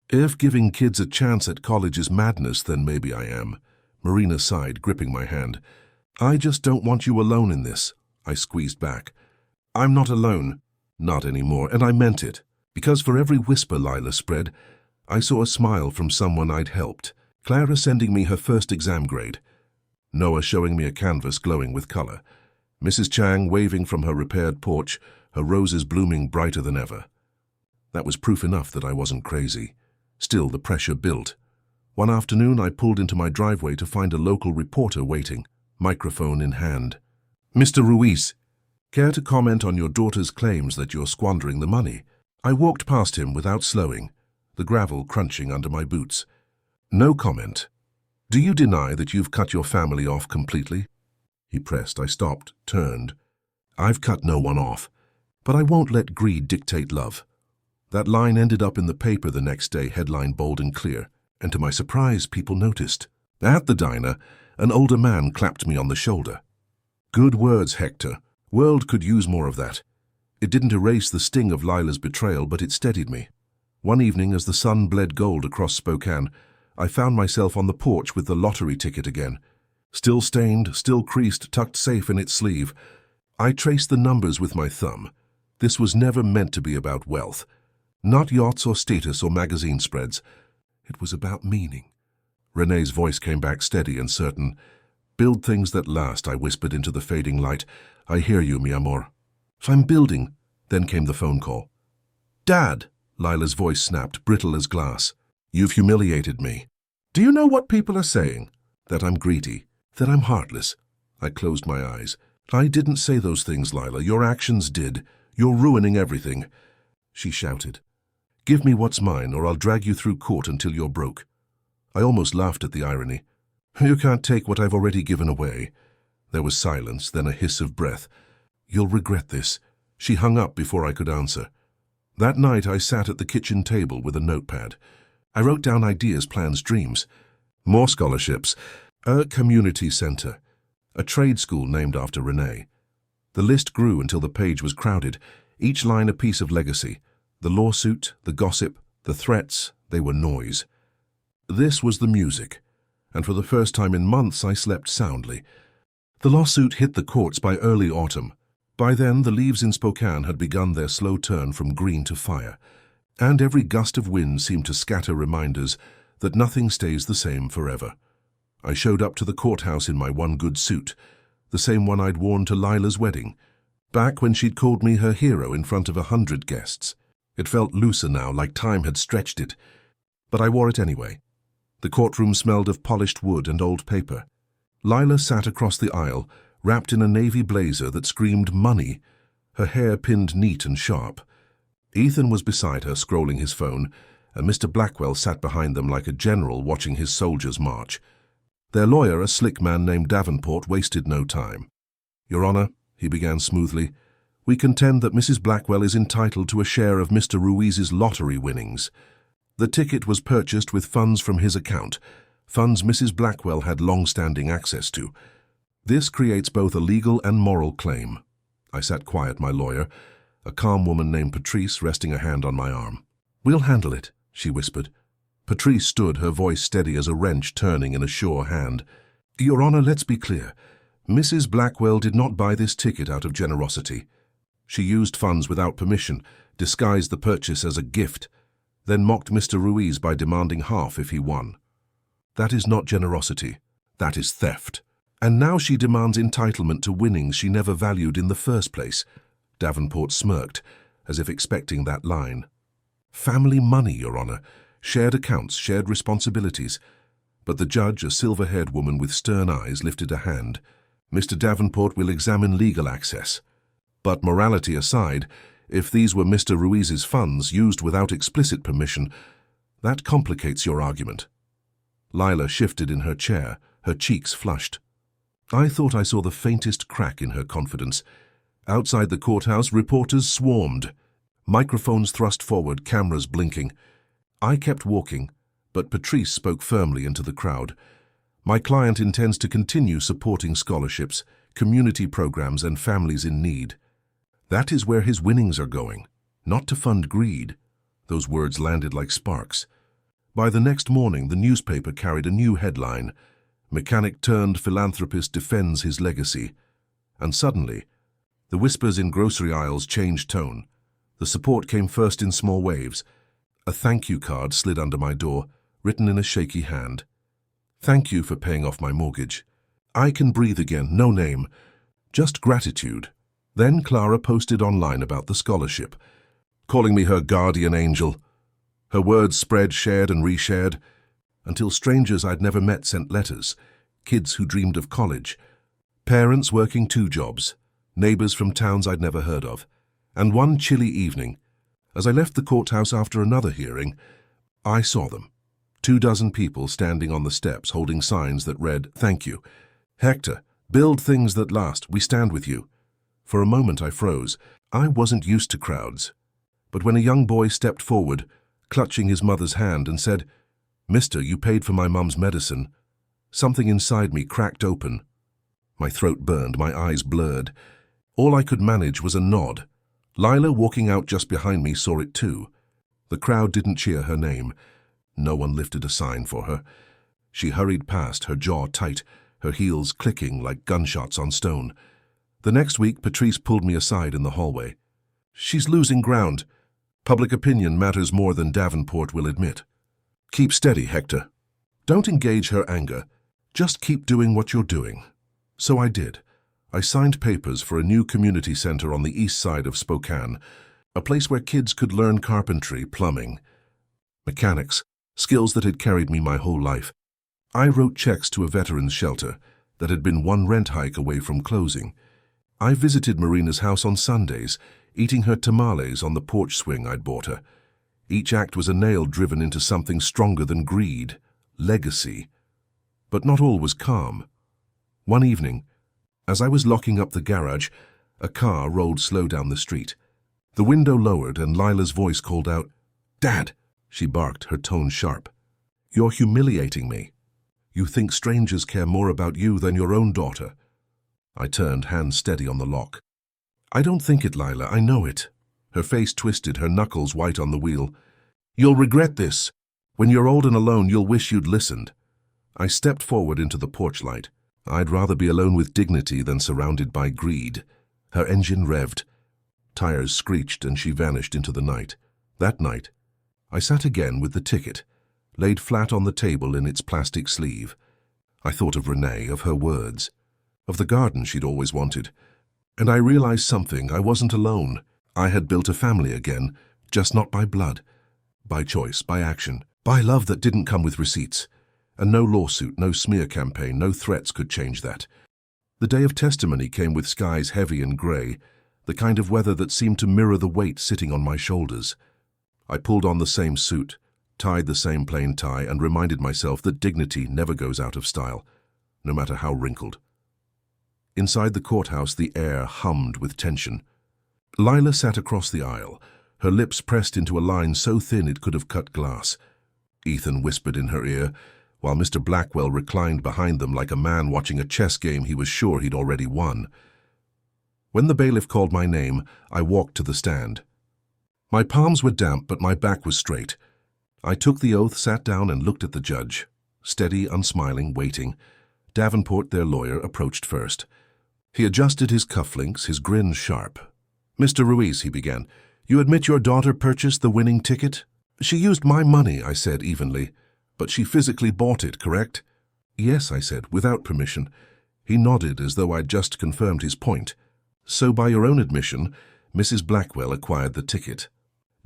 If giving kids a chance at college is madness, then maybe I am. Marina sighed, gripping my hand. I just don't want you alone in this. I squeezed back. I'm not alone. Not anymore, and I meant it. Because for every whisper Lila spread, I saw a smile from someone I'd helped. Clara sending me her first exam grade. Noah showing me a canvas glowing with color. Mrs. Chang waving from her repaired porch, her roses blooming brighter than ever. That was proof enough that I wasn't crazy. Still, the pressure built. One afternoon, I pulled into my driveway to find a local reporter waiting, microphone in hand. Mr. Ruiz, care to comment on your daughter's claims that you're squandering the money? I walked past him without slowing, the gravel crunching under my boots. No comment. Do you deny that you've cut your family off completely? He pressed. I stopped, turned. I've cut no one off, But I won't let greed dictate love. That line ended up in the paper the next day, headline bold and clear, and to my surprise, people noticed. At the diner, an older man clapped me on the shoulder. Good words, Hector. World could use more of that. It didn't erase the sting of Lila's betrayal, but it steadied me. One evening, as the sun bled gold across Spokane, I found myself on the porch with the lottery ticket again. Still stained, still creased, tucked safe in its sleeve. I traced the numbers with my thumb. This was never meant to be about wealth. Not yachts or status or magazine spreads. It was about meaning. Renee's voice came back steady and certain. Build things that last, I whispered into the fading light. I hear you, mi amor. I'm building. Then came the phone call. Dad, Lila's voice snapped, brittle as glass. You've humiliated me. Do you know what people are saying? That I'm greedy, that I'm heartless. I closed my eyes. I didn't say those things, Lila. Your actions did. You're ruining everything. She shouted. Give me what's mine, or I'll drag you through court until you're broke. I almost laughed at the irony. You can't take what I've already given away. There was silence, then a hiss of breath. You'll regret this. She hung up before I could answer. That night I sat at the kitchen table with a notepad. I wrote down ideas, plans, dreams. More scholarships, a community center, a trade school named after Renee. The list grew until the page was crowded, each line a piece of legacy. The lawsuit, the gossip, the threats, they were noise. This was the music, and for the first time in months I slept soundly. The lawsuit hit the courts by early autumn. By then the leaves in Spokane had begun their slow turn from green to fire, and every gust of wind seemed to scatter reminders that nothing stays the same forever. I showed up to the courthouse in my one good suit, the same one I'd worn to Lila's wedding, back when she'd called me her hero in front of 100 guests. It felt looser now, like time had stretched it, but I wore it anyway. The courtroom smelled of polished wood and old paper. Lila sat across the aisle, wrapped in a navy blazer that screamed money, her hair pinned neat and sharp. Ethan was beside her, scrolling his phone, and Mr. Blackwell sat behind them like a general watching his soldiers march. Their lawyer, a slick man named Davenport, wasted no time. Your Honor, he began smoothly, we contend that Mrs. Blackwell is entitled to a share of Mr. Ruiz's lottery winnings. The ticket was purchased with funds from his account, funds Mrs. Blackwell had long-standing access to. This creates both a legal and moral claim. I sat quiet, my lawyer, a calm woman named Patrice resting a hand on my arm. We'll handle it, she whispered. Patrice stood, her voice steady as a wrench turning in a sure hand. Your Honor, let's be clear. Mrs. Blackwell did not buy this ticket out of generosity. She used funds without permission, disguised the purchase as a gift, then mocked Mr. Ruiz by demanding half if he won. That is not generosity. That is theft. And now she demands entitlement to winnings she never valued in the first place. Davenport smirked, as if expecting that line. Family money, Your Honor. Shared accounts, shared responsibilities. But the judge, a silver-haired woman with stern eyes, lifted a hand. Mr. Davenport will examine legal access. But morality aside, if these were Mr. Ruiz's funds used without explicit permission, that complicates your argument. Lila shifted in her chair, her cheeks flushed. I thought I saw the faintest crack in her confidence. Outside the courthouse, reporters swarmed. Microphones thrust forward, cameras blinking. I kept walking, but Patrice spoke firmly into the crowd. My client intends to continue supporting scholarships, community programs, and families in need. That is where his winnings are going, not to fund greed. Those words landed like sparks. By the next morning, the newspaper carried a new headline. Mechanic-turned-philanthropist defends his legacy. And suddenly, the whispers in grocery aisles changed tone. The support came first in small waves. A thank you card slid under my door, written in a shaky hand. Thank you for paying off my mortgage. I can breathe again, no name. Just gratitude. Then Clara posted online about the scholarship, calling me her guardian angel. Her words spread, shared and reshared, until strangers I'd never met sent letters, kids who dreamed of college, parents working 2 jobs, neighbors from towns I'd never heard of. And one chilly evening, as I left the courthouse after another hearing, I saw them. 24 people standing on the steps holding signs that read, "Thank you. Hector, build things that last. We stand with you." For a moment I froze. I wasn't used to crowds, but when a young boy stepped forward, clutching his mother's hand, and said, "Mister, you paid for my mum's medicine," something inside me cracked open. My throat burned, my eyes blurred. All I could manage was a nod. Lila, walking out just behind me, saw it too. The crowd didn't cheer her name. No one lifted a sign for her. She hurried past, her jaw tight, her heels clicking like gunshots on stone. The next week, Patrice pulled me aside in the hallway. "She's losing ground. Public opinion matters more than Davenport will admit. Keep steady, Hector. Don't engage her anger. Just keep doing what you're doing." So I did. I signed papers for a new community center on the east side of Spokane, a place where kids could learn carpentry, plumbing, mechanics, skills that had carried me my whole life. I wrote checks to a veterans shelter that had been one rent hike away from closing. I visited Marina's house on Sundays, eating her tamales on the porch swing I'd bought her. Each act was a nail driven into something stronger than greed, legacy. But not all was calm. One evening, as I was locking up the garage, a car rolled slow down the street. The window lowered and Lila's voice called out, "Dad!" She barked, her tone sharp. "You're humiliating me. You think strangers care more about you than your own daughter." I turned, hands steady on the lock. "I don't think it, Lila, I know it." Her face twisted, her knuckles white on the wheel. "You'll regret this. When you're old and alone, you'll wish you'd listened." I stepped forward into the porch light. I'd rather be alone with dignity than surrounded by greed. Her engine revved. Tires screeched and she vanished into the night. That night, I sat again with the ticket, laid flat on the table in its plastic sleeve. I thought of Renee, of her words, of the garden she'd always wanted. And I realized something. I wasn't alone. I had built a family again, just not by blood, by choice, by action, by love that didn't come with receipts. And no lawsuit, no smear campaign, no threats could change that. The day of testimony came with skies heavy and grey, the kind of weather that seemed to mirror the weight sitting on my shoulders. I pulled on the same suit, tied the same plain tie, and reminded myself that dignity never goes out of style, no matter how wrinkled. Inside the courthouse, the air hummed with tension. Lila sat across the aisle, her lips pressed into a line so thin it could have cut glass. Ethan whispered in her ear, while Mr. Blackwell reclined behind them like a man watching a chess game he was sure he'd already won. When the bailiff called my name, I walked to the stand. My palms were damp, but my back was straight. I took the oath, sat down, and looked at the judge. Steady, unsmiling, waiting. Davenport, their lawyer, approached first. He adjusted his cufflinks, his grin sharp. "Mr. Ruiz," he began, "you admit your daughter purchased the winning ticket?" "She used my money," I said evenly. "But she physically bought it, correct?" "Yes," I said, "without permission." He nodded as though I'd just confirmed his point. "So by your own admission, Mrs. Blackwell acquired the ticket.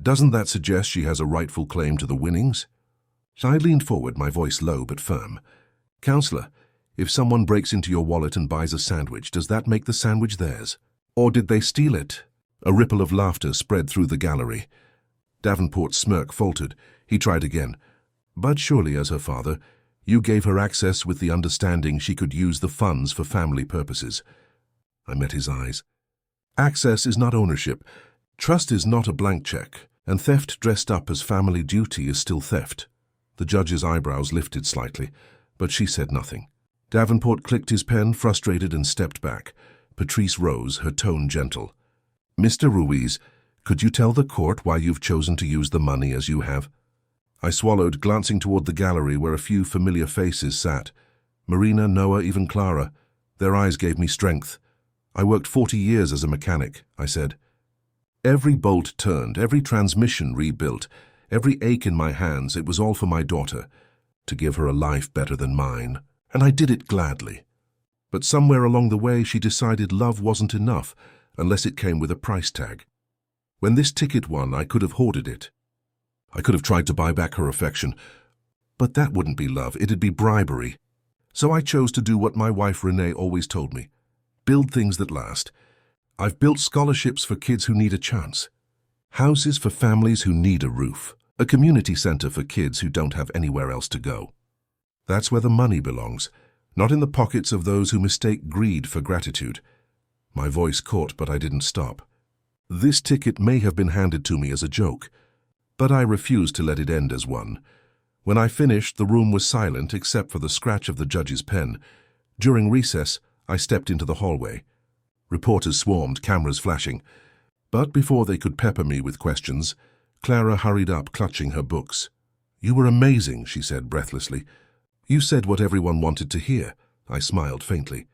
Doesn't that suggest she has a rightful claim to the winnings?" I leaned forward, my voice low but firm. "Counselor, if someone breaks into your wallet and buys a sandwich, does that make the sandwich theirs? Or did they steal it?" A ripple of laughter spread through the gallery. Davenport's smirk faltered. He tried again. "But surely, as her father, you gave her access with the understanding she could use the funds for family purposes." I met his eyes. "Access is not ownership. Trust is not a blank check, and theft dressed up as family duty is still theft." The judge's eyebrows lifted slightly, but she said nothing. Davenport clicked his pen, frustrated, and stepped back. Patrice rose, her tone gentle. "Mr. Ruiz, could you tell the court why you've chosen to use the money as you have?" I swallowed, glancing toward the gallery where a few familiar faces sat. Marina, Noah, even Clara. Their eyes gave me strength. "I worked 40 years as a mechanic," I said. "Every bolt turned, every transmission rebuilt, every ache in my hands, it was all for my daughter, to give her a life better than mine. And I did it gladly. But somewhere along the way, she decided love wasn't enough unless it came with a price tag. When this ticket won, I could have hoarded it. I could have tried to buy back her affection, but that wouldn't be love, it'd be bribery. So I chose to do what my wife Renee always told me. Build things that last. I've built scholarships for kids who need a chance. Houses for families who need a roof. A community center for kids who don't have anywhere else to go. That's where the money belongs, not in the pockets of those who mistake greed for gratitude." My voice caught, but I didn't stop. This ticket may have been handed to me as a joke, but I refused to let it end as one. When I finished, the room was silent except for the scratch of the judge's pen. During recess, I stepped into the hallway. Reporters swarmed, cameras flashing. But before they could pepper me with questions, Clara hurried up, clutching her books. "You were amazing," she said breathlessly. "You said what everyone wanted to hear." I smiled faintly.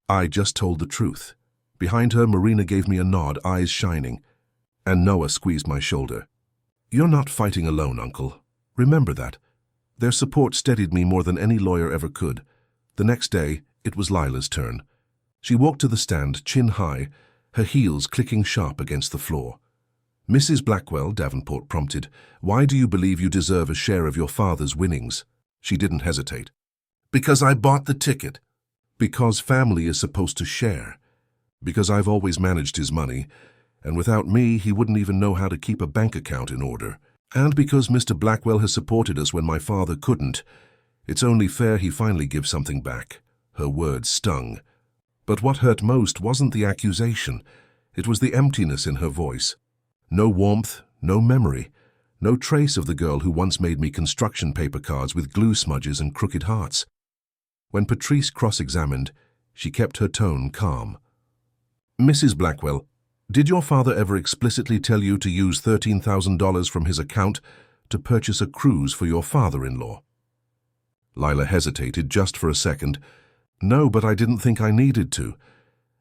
"I just told the truth." Behind her, Marina gave me a nod, eyes shining, and Noah squeezed my shoulder. "You're not fighting alone, Uncle. Remember that." Their support steadied me more than any lawyer ever could. The next day, it was Lila's turn. She walked to the stand, chin high, her heels clicking sharp against the floor. "Mrs. Blackwell," Davenport prompted, "why do you believe you deserve a share of your father's winnings?" She didn't hesitate. "Because I bought the ticket." "Because family is supposed to share." "Because I've always managed his money, and without me, he wouldn't even know how to keep a bank account in order. And because Mr. Blackwell has supported us when my father couldn't. It's only fair he finally gives something back." Her words stung. But what hurt most wasn't the accusation. It was the emptiness in her voice. No warmth, no memory, no trace of the girl who once made me construction paper cards with glue smudges and crooked hearts. When Patrice cross-examined, she kept her tone calm. "Mrs. Blackwell, did your father ever explicitly tell you to use $13,000 from his account to purchase a cruise for your father-in-law?" Lila hesitated just for a second. "No, but I didn't think I needed to."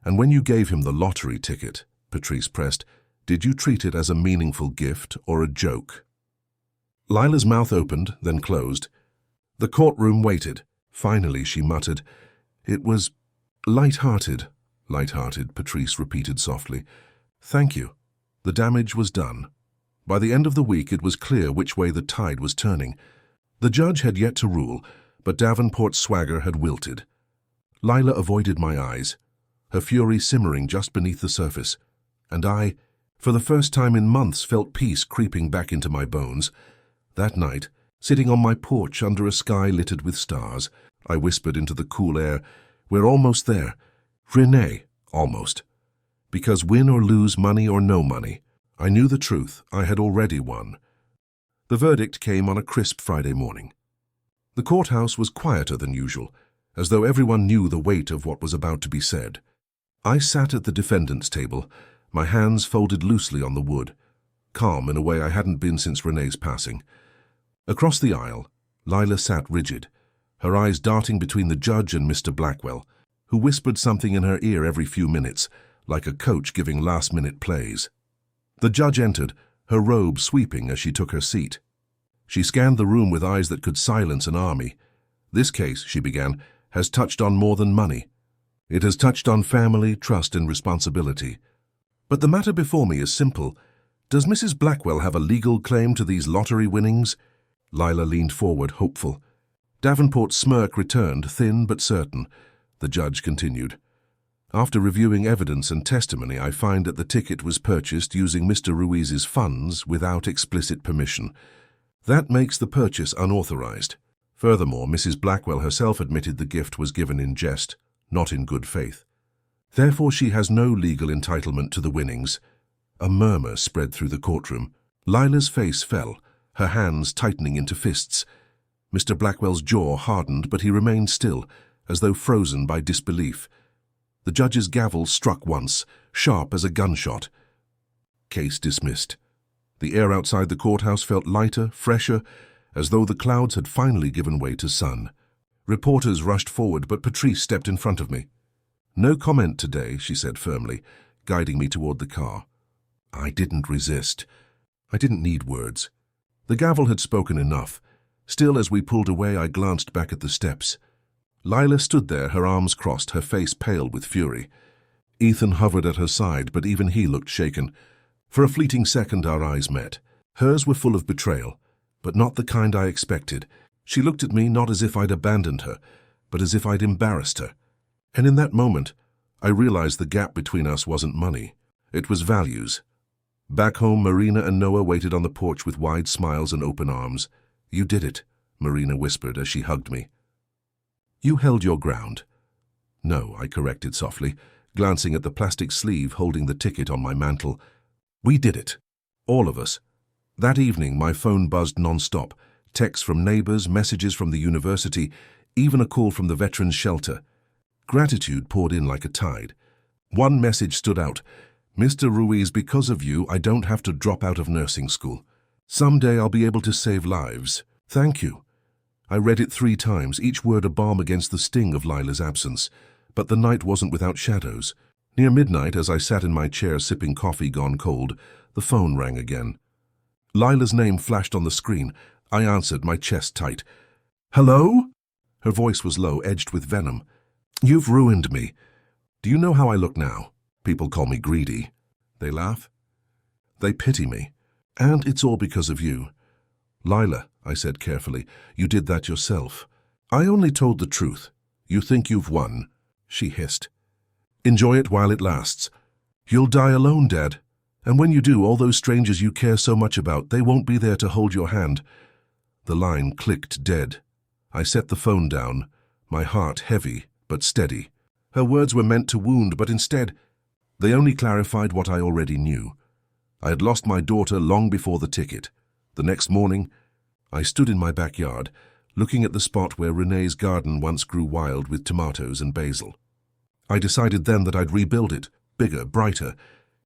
"And when you gave him the lottery ticket," Patrice pressed, "did you treat it as a meaningful gift or a joke?" Lila's mouth opened, then closed. The courtroom waited. Finally, she muttered, "It was light-hearted." "Light-hearted," Patrice repeated softly. "Thank you." The damage was done. By the end of the week, it was clear which way the tide was turning. The judge had yet to rule, but Davenport's swagger had wilted. Lila avoided my eyes, her fury simmering just beneath the surface, and I, for the first time in months, felt peace creeping back into my bones. That night, sitting on my porch under a sky littered with stars, I whispered into the cool air, "We're almost there. Renee, almost." Because win or lose, money or no money, I knew the truth. I had already won. The verdict came on a crisp Friday morning. The courthouse was quieter than usual, as though everyone knew the weight of what was about to be said. I sat at the defendant's table, my hands folded loosely on the wood, calm in a way I hadn't been since Renee's passing. Across the aisle, Lila sat rigid, her eyes darting between the judge and Mr. Blackwell, who whispered something in her ear every few minutes, like a coach giving last-minute plays. The judge entered, her robe sweeping as she took her seat. She scanned the room with eyes that could silence an army. "This case," she began, "has touched on more than money. It has touched on family, trust, and responsibility. But the matter before me is simple. Does Mrs. Blackwell have a legal claim to these lottery winnings?" Lila leaned forward, hopeful. Davenport's smirk returned, thin but certain. The judge continued. "After reviewing evidence and testimony, I find that the ticket was purchased using Mr. Ruiz's funds without explicit permission. That makes the purchase unauthorized. Furthermore, Mrs. Blackwell herself admitted the gift was given in jest, not in good faith. Therefore, she has no legal entitlement to the winnings." A murmur spread through the courtroom. Lila's face fell, her hands tightening into fists. Mr. Blackwell's jaw hardened, but he remained still, as though frozen by disbelief. The judge's gavel struck once, sharp as a gunshot. Case dismissed. The air outside the courthouse felt lighter, fresher, as though the clouds had finally given way to sun. Reporters rushed forward, but Patrice stepped in front of me. "No comment today," she said firmly, guiding me toward the car. I didn't resist. I didn't need words. The gavel had spoken enough. Still, as we pulled away, I glanced back at the steps. Lila stood there, her arms crossed, her face pale with fury. Ethan hovered at her side, but even he looked shaken. For a fleeting second, our eyes met. Hers were full of betrayal, but not the kind I expected. She looked at me not as if I'd abandoned her, but as if I'd embarrassed her. And in that moment, I realized the gap between us wasn't money. It was values. Back home, Marina and Noah waited on the porch with wide smiles and open arms. "You did it," Marina whispered as she hugged me. "You held your ground." "No," I corrected softly, glancing at the plastic sleeve holding the ticket on my mantle. We did it. All of us. That evening, my phone buzzed non-stop. Texts from neighbors, messages from the university, even a call from the veterans' shelter. Gratitude poured in like a tide. One message stood out. "Mr. Ruiz, because of you, I don't have to drop out of nursing school. Someday I'll be able to save lives. Thank you." I read it 3 times, each word a balm against the sting of Lila's absence. But the night wasn't without shadows. Near midnight, as I sat in my chair sipping coffee gone cold, the phone rang again. Lila's name flashed on the screen. I answered, my chest tight. "Hello?" Her voice was low, edged with venom. "You've ruined me. Do you know how I look now? People call me greedy. They laugh. They pity me. And it's all because of you." "Lila," I said carefully, "you did that yourself." "I only told the truth. You think you've won," she hissed. "Enjoy it while it lasts. You'll die alone, Dad. And when you do, all those strangers you care so much about, they won't be there to hold your hand." The line clicked dead. I set the phone down, my heart heavy but steady. Her words were meant to wound, but instead, they only clarified what I already knew. I had lost my daughter long before the ticket. The next morning, I stood in my backyard, looking at the spot where Renee's garden once grew wild with tomatoes and basil. I decided then that I'd rebuild it, bigger, brighter,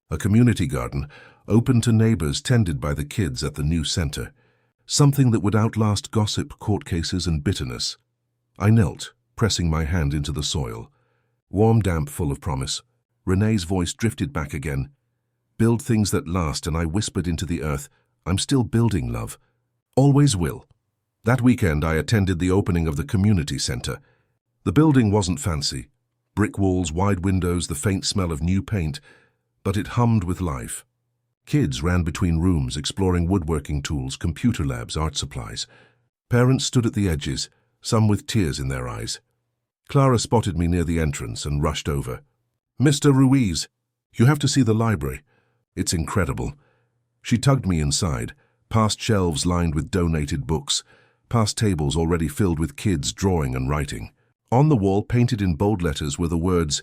a community garden, open to neighbors, tended by the kids at the new center. Something that would outlast gossip, court cases, and bitterness. I knelt, pressing my hand into the soil. Warm, damp, full of promise. Renee's voice drifted back again. "Build things that last," and I whispered into the earth, "I'm still building, love. Always will." That weekend I attended the opening of the community center. The building wasn't fancy. Brick walls, wide windows, the faint smell of new paint, but it hummed with life. Kids ran between rooms, exploring woodworking tools, computer labs, art supplies. Parents stood at the edges, some with tears in their eyes. Clara spotted me near the entrance and rushed over. "Mr. Ruiz, you have to see the library. It's incredible." She tugged me inside, past shelves lined with donated books, past tables already filled with kids drawing and writing. On the wall, painted in bold letters, were the words,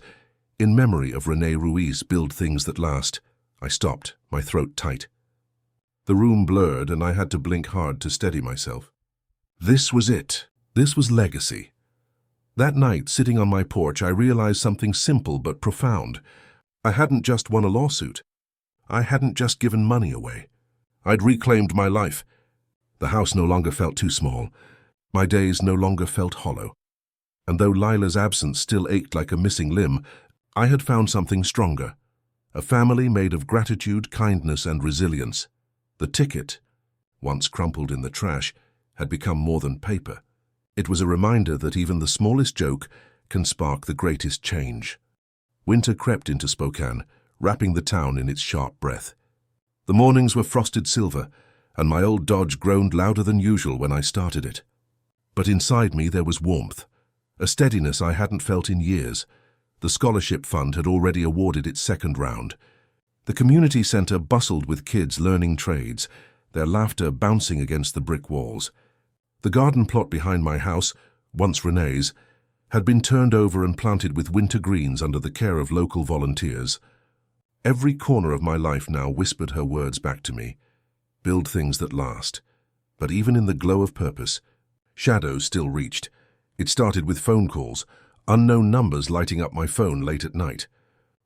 "In memory of Renee Ruiz, build things that last." I stopped, my throat tight. The room blurred, and I had to blink hard to steady myself. This was it. This was legacy. That night, sitting on my porch, I realized something simple but profound. I hadn't just won a lawsuit. I hadn't just given money away. I'd reclaimed my life. The house no longer felt too small. My days no longer felt hollow. And though Lila's absence still ached like a missing limb, I had found something stronger. A family made of gratitude, kindness, and resilience. The ticket, once crumpled in the trash, had become more than paper. It was a reminder that even the smallest joke can spark the greatest change. Winter crept into Spokane, wrapping the town in its sharp breath. The mornings were frosted silver, and my old Dodge groaned louder than usual when I started it. But inside me there was warmth, a steadiness I hadn't felt in years. The scholarship fund had already awarded its second round. The community center bustled with kids learning trades, their laughter bouncing against the brick walls. The garden plot behind my house, once Renee's, had been turned over and planted with winter greens under the care of local volunteers. Every corner of my life now whispered her words back to me. Build things that last. But even in the glow of purpose, shadows still reached. It started with phone calls, unknown numbers lighting up my phone late at night.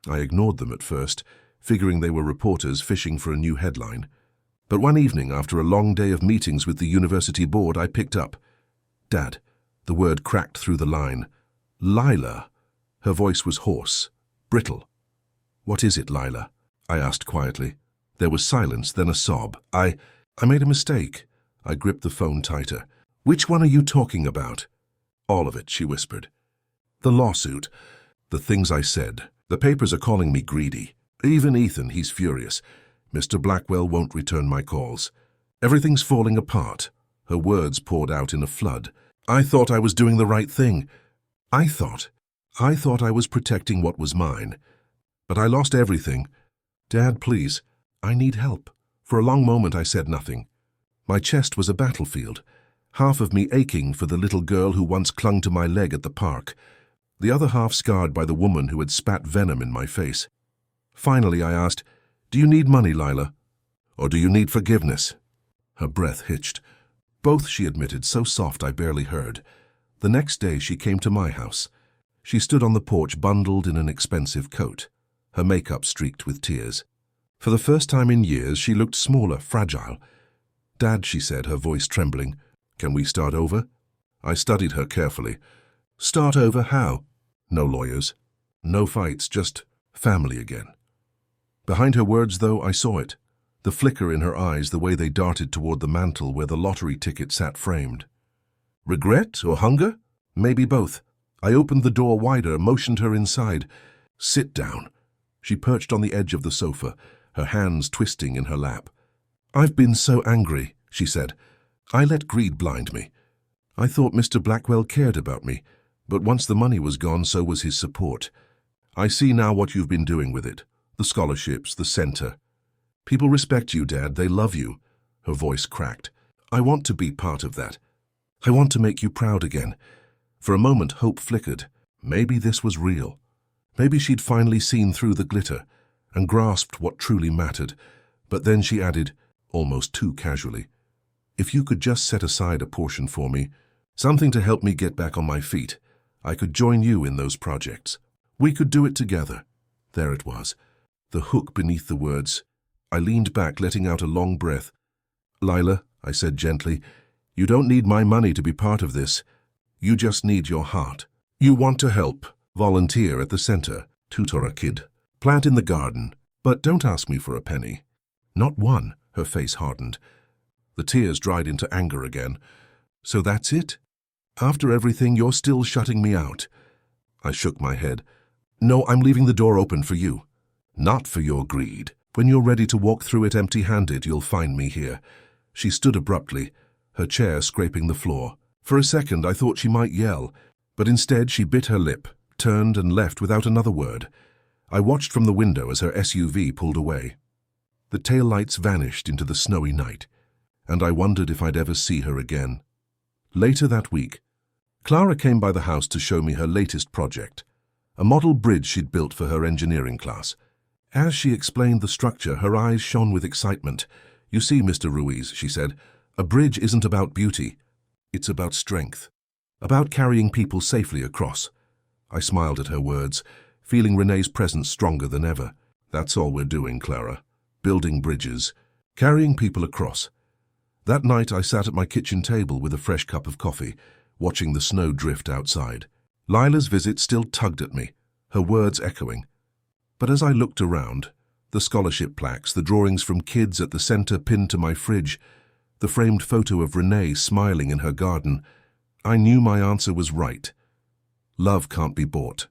I ignored them at first, figuring they were reporters fishing for a new headline. But one evening, after a long day of meetings with the university board, I picked up. "Dad." The word cracked through the line. "Lila." Her voice was hoarse, brittle. "What is it, Lila?" I asked quietly. There was silence, then a sob. I made a mistake." I gripped the phone tighter. "Which one are you talking about?" "All of it," she whispered. "The lawsuit. The things I said. The papers are calling me greedy. Even Ethan, he's furious. Mr. Blackwell won't return my calls. Everything's falling apart." Her words poured out in a flood. "I thought I was doing the right thing. I thought I was protecting what was mine. But I lost everything. Dad, please, I need help." For a long moment I said nothing. My chest was a battlefield, half of me aching for the little girl who once clung to my leg at the park, the other half scarred by the woman who had spat venom in my face. Finally I asked, Do you need money, Lila? Or do you need forgiveness? Her breath hitched. Both, she admitted, so soft I barely heard. The next day she came to my house. She stood on the porch bundled in an expensive coat, her makeup streaked with tears. For the first time in years she looked smaller, fragile. "Dad," she said, her voice trembling, "can we start over?" I studied her carefully. "Start over how?" "No lawyers. No fights, just family again." Behind her words, though, I saw it. The flicker in her eyes, the way they darted toward the mantel where the lottery ticket sat framed. Regret or hunger? Maybe both. I opened the door wider, motioned her inside. "Sit down." She perched on the edge of the sofa, her hands twisting in her lap. "I've been so angry," she said. "I let greed blind me. I thought Mr. Blackwell cared about me, but once the money was gone, so was his support. I see now what you've been doing with it. The scholarships, the center. People respect you, Dad. They love you." Her voice cracked. "I want to be part of that. I want to make you proud again." For a moment, hope flickered. Maybe this was real. Maybe she'd finally seen through the glitter and grasped what truly mattered. But then she added, almost too casually, "If you could just set aside a portion for me, something to help me get back on my feet, I could join you in those projects. We could do it together." There it was, the hook beneath the words. I leaned back, letting out a long breath. "Lila," I said gently, "you don't need my money to be part of this. You just need your heart. You want to help, volunteer at the center, tutor a kid, plant in the garden, but don't ask me for a penny." "Not one." Her face hardened. The tears dried into anger again. "So that's it? After everything, you're still shutting me out?" I shook my head. "No, I'm leaving the door open for you. Not for your greed. When you're ready to walk through it empty-handed, you'll find me here." She stood abruptly, her chair scraping the floor. For a second, I thought she might yell, but instead she bit her lip, turned and left without another word. I watched from the window as her SUV pulled away. The taillights vanished into the snowy night, and I wondered if I'd ever see her again. Later that week, Clara came by the house to show me her latest project, a model bridge she'd built for her engineering class. As she explained the structure, her eyes shone with excitement. "You see, Mr. Ruiz," she said, "a bridge isn't about beauty. It's about strength, about carrying people safely across." I smiled at her words, feeling Renee's presence stronger than ever. "That's all we're doing, Clara. Building bridges, carrying people across." That night I sat at my kitchen table with a fresh cup of coffee, watching the snow drift outside. Lila's visit still tugged at me, her words echoing. But as I looked around, the scholarship plaques, the drawings from kids at the center pinned to my fridge, the framed photo of Renee smiling in her garden, I knew my answer was right. Love can't be bought.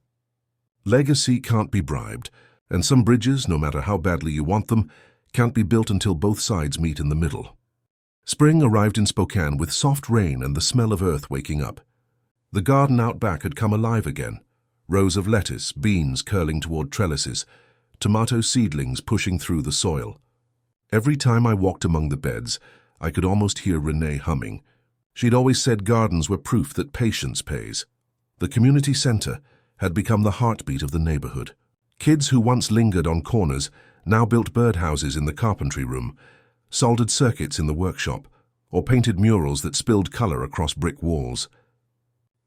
Legacy can't be bribed, and some bridges, no matter how badly you want them, can't be built until both sides meet in the middle. Spring arrived in Spokane with soft rain and the smell of earth waking up. The garden out back had come alive again. Rows of lettuce, beans curling toward trellises, tomato seedlings pushing through the soil. Every time I walked among the beds, I could almost hear Renee humming. She'd always said gardens were proof that patience pays. The community center had become the heartbeat of the neighborhood. Kids who once lingered on corners now built birdhouses in the carpentry room, soldered circuits in the workshop, or painted murals that spilled color across brick walls.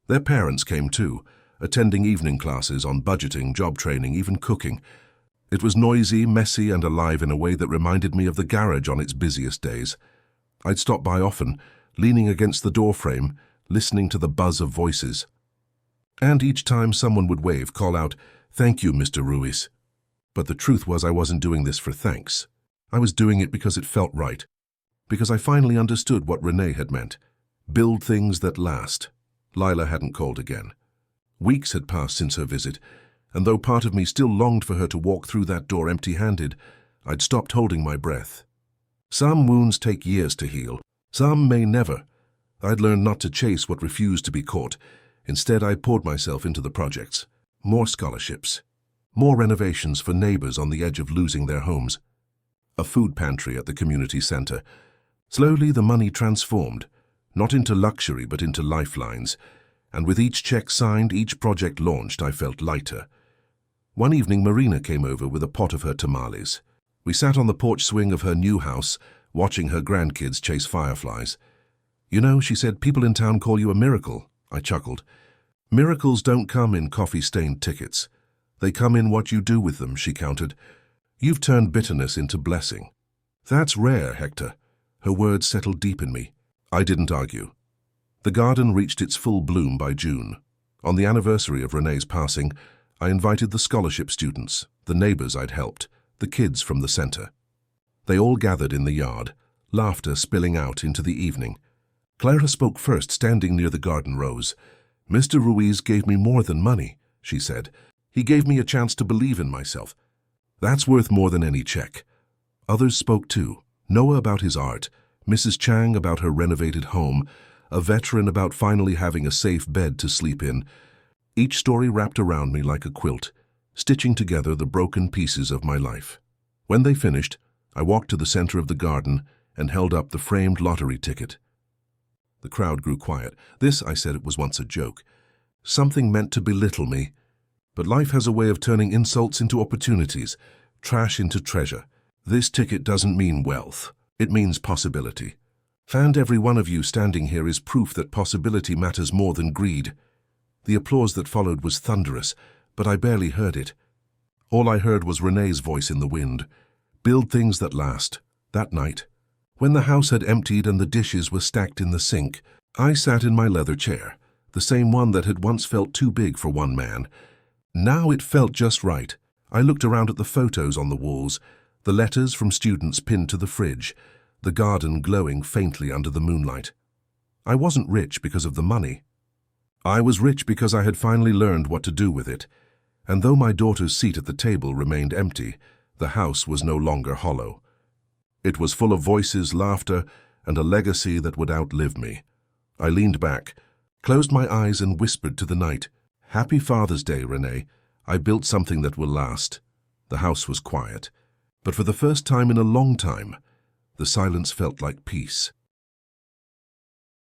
Their parents came too, attending evening classes on budgeting, job training, even cooking. It was noisy, messy, and alive in a way that reminded me of the garage on its busiest days. I'd stop by often, leaning against the doorframe, listening to the buzz of voices. And each time someone would wave, call out, "Thank you, Mr. Ruiz." But the truth was I wasn't doing this for thanks. I was doing it because it felt right. Because I finally understood what Renee had meant. Build things that last. Lila hadn't called again. Weeks had passed since her visit, and though part of me still longed for her to walk through that door empty-handed, I'd stopped holding my breath. Some wounds take years to heal. Some may never. I'd learned not to chase what refused to be caught. Instead, I poured myself into the projects. More scholarships. More renovations for neighbors on the edge of losing their homes. A food pantry at the community center. Slowly, the money transformed, not into luxury but into lifelines. And with each check signed, each project launched, I felt lighter. One evening, Marina came over with a pot of her tamales. We sat on the porch swing of her new house, watching her grandkids chase fireflies. You know, she said, people in town call you a miracle. I chuckled. Miracles don't come in coffee-stained tickets. They come in what you do with them, she countered. You've turned bitterness into blessing. That's rare, Hector. Her words settled deep in me. I didn't argue. The garden reached its full bloom by June. On the anniversary of Renee's passing, I invited the scholarship students, the neighbors I'd helped, the kids from the center. They all gathered in the yard, laughter spilling out into the evening. Clara spoke first, standing near the garden rose. Mr. Ruiz gave me more than money, she said. He gave me a chance to believe in myself. That's worth more than any check. Others spoke too. Noah about his art, Mrs. Chang about her renovated home, a veteran about finally having a safe bed to sleep in. Each story wrapped around me like a quilt, stitching together the broken pieces of my life. When they finished, I walked to the center of the garden and held up the framed lottery ticket. The crowd grew quiet. This, I said, it was once a joke. Something meant to belittle me. But life has a way of turning insults into opportunities, trash into treasure. This ticket doesn't mean wealth. It means possibility. And every one of you standing here is proof that possibility matters more than greed. The applause that followed was thunderous, but I barely heard it. All I heard was Renee's voice in the wind. Build things that last. That night, when the house had emptied and the dishes were stacked in the sink, I sat in my leather chair, the same one that had once felt too big for one man. Now it felt just right. I looked around at the photos on the walls, the letters from students pinned to the fridge, the garden glowing faintly under the moonlight. I wasn't rich because of the money. I was rich because I had finally learned what to do with it, and though my daughter's seat at the table remained empty, the house was no longer hollow. It was full of voices, laughter, and a legacy that would outlive me. I leaned back, closed my eyes and whispered to the night, Happy Father's Day, Renee. I built something that will last. The house was quiet, but for the first time in a long time, the silence felt like peace.